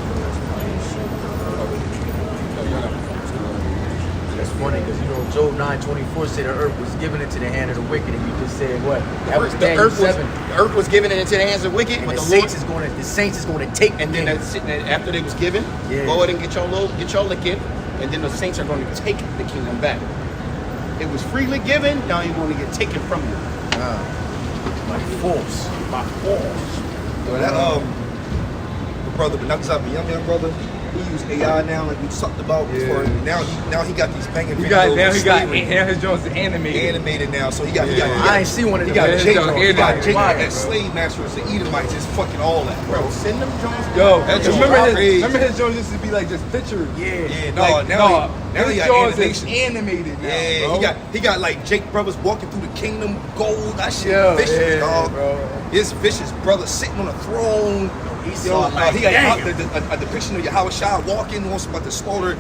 That's funny because you know Job 9:24 said the earth was given into the hand of the wicked, and you just said what? That was The Daniel earth 7. the earth was given into the hands of wicked, And but the the Lord, saints is going to take and then the that's sitting there, after they was given, Yeah. go ahead and get your lick in, and then the saints are going to take the kingdom back. It was freely given, now you're going to get taken from you by force. by force. Yo, that the brother, but not exactly young brother. He use AI now, like we talked about before. Now he got these banging videos. his Jones animated now, so he got I ain't see one of he them. got Jake, Yeah, he got yeah, Jake, yeah. that slave masters, the Edomites, is fucking all that, bro. Bro, send them Jones. Yo, That's remember crazy. his Jones used to be like just pictures. Yeah, no, Like, now his he got Jones is animation. animated now, Yeah, bro. he got like Jake brothers walking through the kingdom, gold. That shit Yeah, vicious, yeah, dog. bro. His vicious brother sitting on a throne. Esau, He got damn. a depiction of Yahweh Shai walking, about to slaughter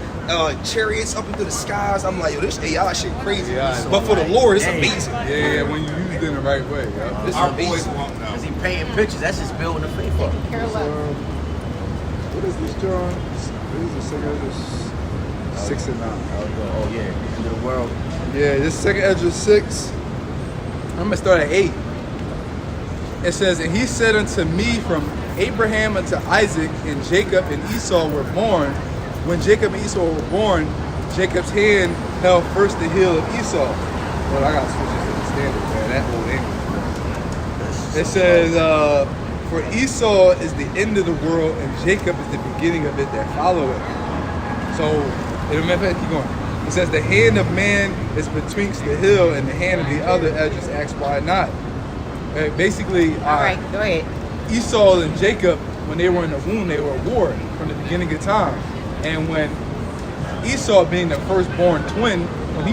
chariots up into the skies. I'm like, yo, this AI shit crazy. Yeah, But for the Lord, it's Damn. amazing. Yeah, when you use it in the right way. Yeah. This Our is boys amazing. want now. Because he painting pictures, that's just building the faith up. What is this, John? This is the second Ezra 6 and 9. Oh yeah, end of the world. Yeah, this second Ezra 6. I'm gonna start at 8. It says, and he said unto me, from Abraham unto Isaac and Jacob and Esau were born. When Jacob and Esau were born, Jacob's hand held first the heel of Esau. Well, I gotta switch this to the standard, man. That old English. It says, for Esau is the end of the world, and Jacob is the beginning of it that follow it. So, matter of fact, keep going. It says, the hand of man is betwixt the hill, and the hand of the other edges asks why not. Basically, All right, go ahead. Esau and Jacob, when they were in the womb, they were at war from the beginning of time. And when Esau, being the firstborn twin, when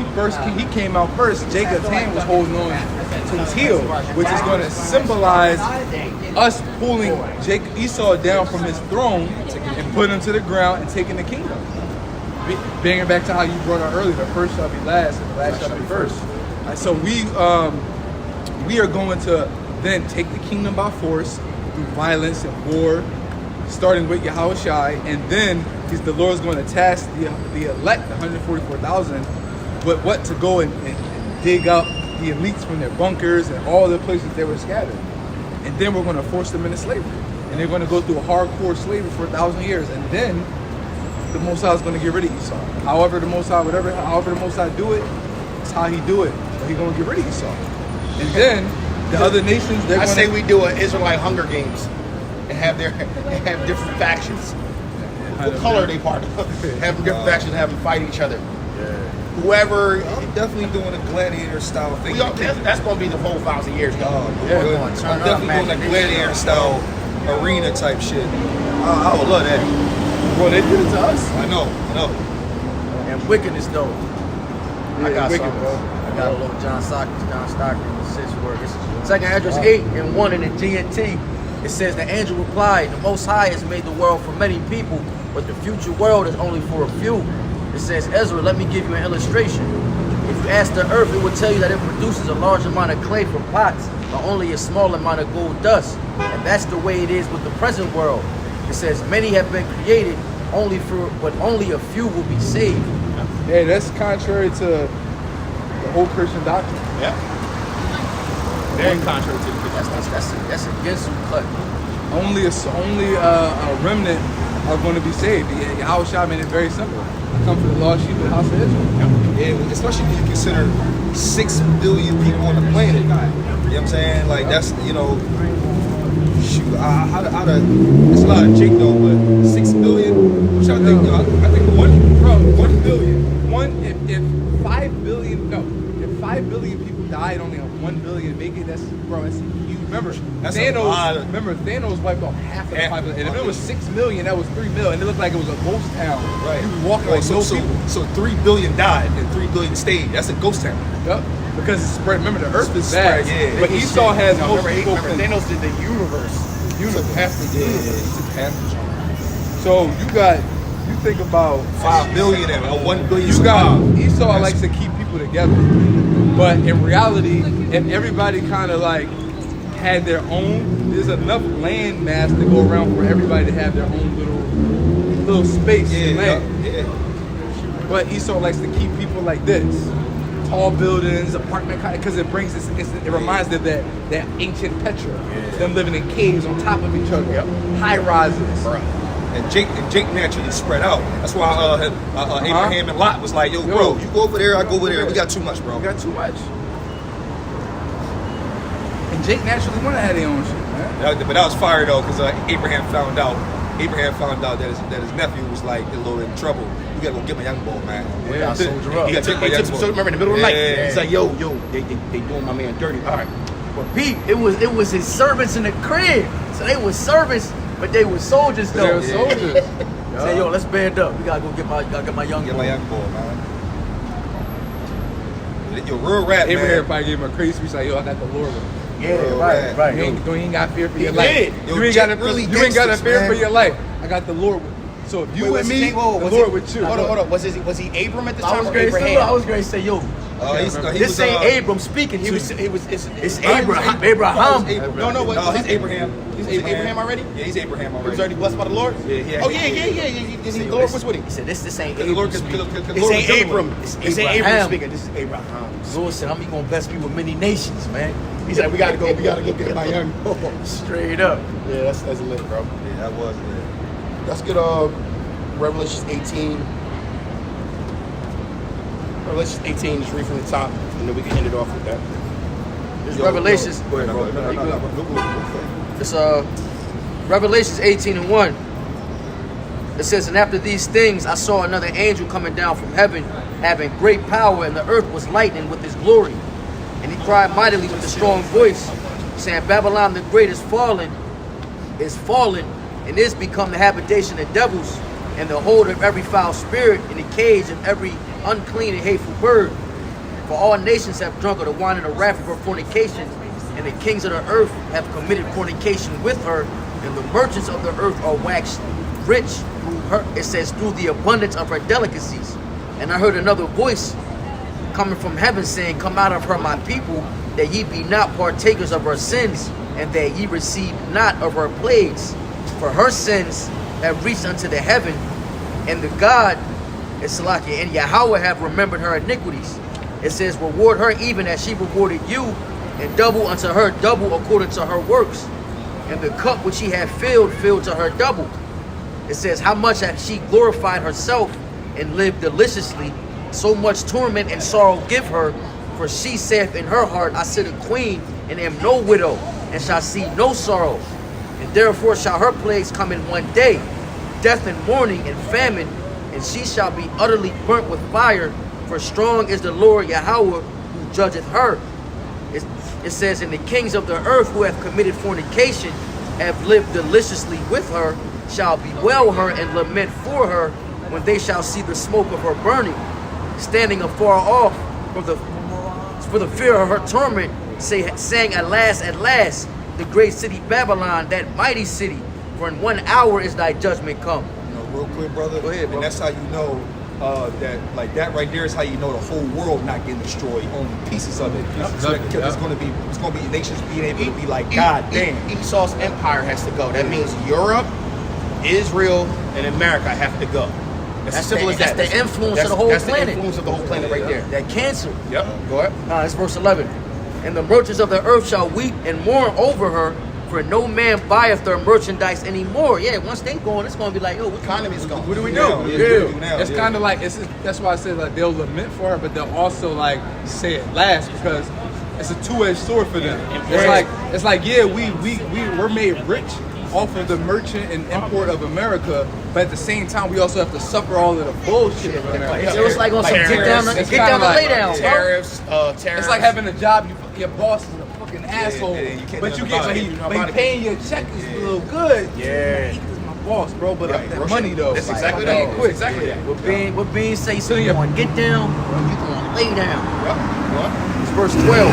he came out first, Jacob's hand was holding on to his heel, which is going to symbolize us pulling Esau down from his throne and putting him to the ground and taking the kingdom. Bringing back to how you brought out earlier, the first shall be last and the last shall be first. So we are going to then take the kingdom by force through violence and war, starting with Yahweh Shai, and then the Lord is going to task the elect, the 144,000, with what to go and dig up the elites from their bunkers and all the places they were scattered. And then we're going to force them into slavery. And they're going to go through a hardcore slavery for 1,000 years. And then the Most High is going to get rid of Esau. However the Most High do it, it's how he do it. But he's going to get rid of Esau. And then the other nations, they're I going say to... we do an Israelite Hunger Games and have different factions. What color are they part of? Have different factions and have them fight each other. Whoever, I'm definitely doing a gladiator style thing. that's going to be the whole 1,000 years. Oh, Yeah. good. Turn I'm up, definitely doing a imagination. gladiator style arena type shit. I would love that. Well, they did it to us. I know. And wickedness though. I got wicked, something. bro. I got a little John Stockton, 6 word. It's Second Esdras 8 and 1 in the GNT. It says the angel replied, the Most High has made the world for many people, but the future world is only for a few. It says, Ezra, let me give you an illustration. If you ask the earth, it will tell you that it produces a large amount of clay for pots, but only a small amount of gold dust. And that's the way it is with the present world. It says many have been created, but only a few will be saved. Yeah, that's contrary to the whole Christian doctrine. Yeah. Very contrary to the That's a Ginsu cut. Only a remnant are going to be saved. Yahweh Shai made it very simple. I come for the lost sheep of the house of Israel. Yeah, especially when you consider 6 billion people on the planet. You know what I'm saying? Like, that's, shoot, it's a lot of Jake though, but 6 billion? I'm trying to think, I think 1 billion. If 5 billion, no, if 5 billion people died, only 1 billion make it, that's huge. Remember, That's a lot of- Thanos wiped off half of the Half of population. the And if it was 6 million, that was 3 million. It looked like it was a ghost town. Right. You was walking like no people. So 3 billion died and 3 billion stayed. That's a ghost town. Yep. because it's spread. Remember, the earth is spread, vast, yeah. but Esau has No, most remember, people. remember Thanos did the universe. Half the universe. So you think about 5 billion and 1 billion. you got Esau That's- likes to keep people together, but in reality, if everybody kind of like had their own, there's enough land mass to go around for everybody to have their own little space and land. Yeah. But Esau likes to keep people like this, tall buildings, apartment, because it brings this. It reminds them that ancient Petra, them living in caves on top of each other, high rises. And Jake naturally spread out. That's why Abraham and Lot was like, yo, bro, you go over there, I go over there. We got too much, bro. We got too much. And Jake naturally wanted to have their own shit, man. But that was fire though, because Abraham found out that his nephew was like a little in trouble. You gotta go get my young boy, man. Yeah, soldier up. You gotta take my young boy. So remember in the middle of the night, Yeah. he's like, yo, they doing my man dirty. All right. But Pete, it was his servants in the crib. So they was servants, but they was soldiers though. They were soldiers. Say, yo, let's band up. We gotta go get my young Get boy. my young boy, man. You're real rap, Abraham man. probably gave him a crazy speech like, yo, I got the Lord with me. Yeah, Bro, right, right. You ain't got fear for your He life. did. Yo, You ain't Jake got to really you ain't got to gangsters, fear man. for your life. I got the Lord with me. So if you with me, the Lord with you. Hold on. Was he Abram at this I time was or going to Abraham? say, yo, This this ain't Abram speaking. It's It's Abraham. Abraham. No, he's Abraham. He's Abraham already? Yeah, he's Abraham He was already. already blessed by the Lord? Yeah. Oh, yeah. The Lord was with him. He said, this ain't The Lord Abram can- speaking. This ain't Abram. It's This ain't Abraham. Abram speaking. This is Abraham. Lord said, I'm gonna bless me with many nations, man. He said, we gotta go get my young. Straight up. Yeah, that's lit, bro. Yeah, that was it. Let's get Revelation 18. Revelation 18, just read from the top, and then we can end it off with that. There's Revelations. Go ahead, bro. No. It's Revelations 18:1. It says, and after these things I saw another angel coming down from heaven, having great power, and the earth was lightened with his glory. And he cried mightily with a strong voice, saying, Babylon the great is fallen, and is become the habitation of devils, and the hold of every foul spirit, and the cage of every unclean and hateful bird. For all nations have drunk of the wine and the wrath of her fornication, and the kings of the earth have committed fornication with her, and the merchants of the earth are waxed rich through her. It says, through the abundance of her delicacies. And I heard another voice coming from heaven saying, come out of her, my people, that ye be not partakers of her sins, and that ye receive not of her plagues. For her sins have reached unto the heaven, and the God, Salaki, and Yahweh have remembered her iniquities. It says, reward her even as she rewarded you, and double unto her double according to her works. And the cup which she had filled to her double. It says, how much hath she glorified herself and lived deliciously? So much torment and sorrow give her, for she saith in her heart, I sit a queen, and am no widow, and shall see no sorrow. And therefore shall her plagues come in one day, death and mourning and famine, and she shall be utterly burnt with fire, for strong is the Lord Yahweh who judgeth her. It says, and the kings of the earth who have committed fornication have lived deliciously with her, shall bewail her and lament for her when they shall see the smoke of her burning, standing afar off for the fear of her torment, saying, alas, the great city Babylon, that mighty city, for in 1 hour is thy judgment come. You know, real quick, brother. Go ahead, bro. And that's how you know that right there is how you know the whole world not getting destroyed, only pieces of it. It's gonna be nations being able to be like, God damn. Esau's empire has to go. That means Europe, Israel, and America have to go. That's as simple as that. That's the influence of the whole That's planet. the influence of the whole planet right there. That cancer. Yep. Go ahead. It's verse 11. And the merchants of the earth shall weep and mourn over her, for no man buyeth their merchandise anymore. Yeah, once they going, it's going to be like, yo, what Economy's gone. What do we do? Now, It's yeah. kind of like that's why I said like they'll lament for her, but they'll also like say it last because it's a two-edged sword for them. It's like yeah, we're made rich off of the merchant and import of America, but at the same time we also have to suffer all of the bullshit of America. So it's like on some Like get down it's to kinda like lay down, bro. Tariffs. It's like having a job, your boss is a fucking asshole, yeah, you can't but do you nothing get about but it. he, You know but he about it. paying your check is a little good. Yeah. He's my boss, bro, but Right. that money though. That's like, exactly I that. can't quit. Exactly that. What being say, so you going to get down, or you going to lay down. Yep. verse 12.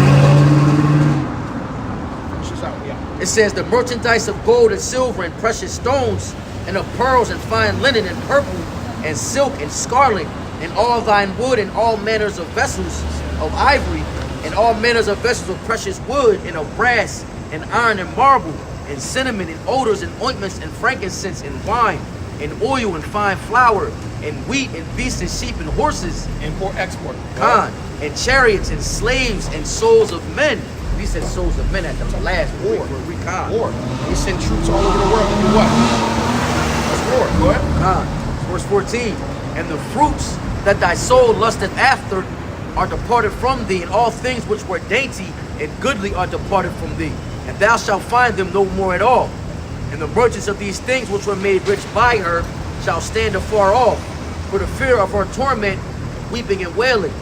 It says, the merchandise of gold and silver and precious stones, and of pearls and fine linen and purple and silk and scarlet, and all thine wood and all manners of vessels of ivory, and all manners of vessels of precious wood and of brass and iron and marble, and cinnamon and odors and ointments and frankincense and wine and oil and fine flour and wheat and beasts and sheep and horses, Import, export. Khan, and chariots and slaves and souls of men. He said souls of men at the last war. Khan. War. We send troops all over the world to do what? That's war. Go ahead. Khan. Verse 14. And the fruits that thy soul lusteth after are departed from thee, and all things which were dainty and goodly are departed from thee, and thou shalt find them no more at all. And the merchants of these things which were made rich by her shall stand afar off, for the fear of her torment, weeping and wailing,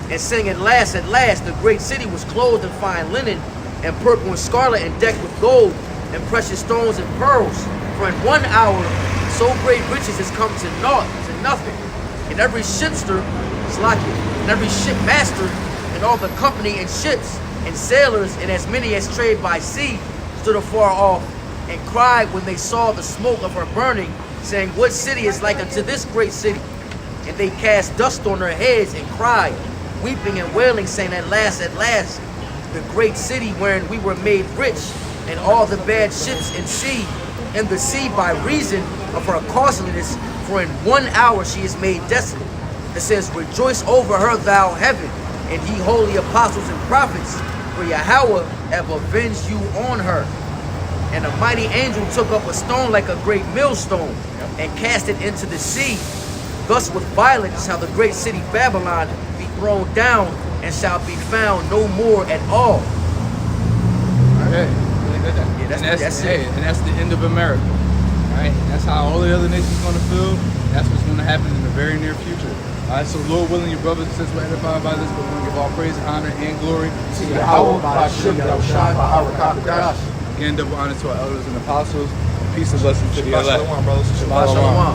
and saying, at last, the great city was clothed in fine linen, and purple and scarlet, and decked with gold, and precious stones and pearls. For in 1 hour so great riches is come to naught, to nothing. And every shipster, and every shipmaster, and all the company and ships, and sailors, and as many as trade by sea, stood afar off, and cried when they saw the smoke of her burning, saying, what city is like unto this great city? And they cast dust on their heads, and cried, weeping and wailing, saying, at last, the great city wherein we were made rich, and all the bad ships in the sea by reason of her costliness, for in 1 hour she is made desolate. It says, rejoice over her, thou heaven, and ye holy apostles and prophets, for Yahweh have avenged you on her. And a mighty angel took up a stone like a great millstone, and cast it into the sea. Thus with violence shall the great city Babylon be thrown down, and shall be found no more at all. Okay. Yeah, that's it. And that's the end of America. Right? That's how all the other nations going to feel. That's what's going to happen in the very near future. All right, so Lord willing, your brothers and sisters were edified by this, but we want to give all praise, honor, and glory to Yahweh, again, double honor to our elders and apostles. Peace and blessings to the elect. Shalom, brothers. Shabbat shalom.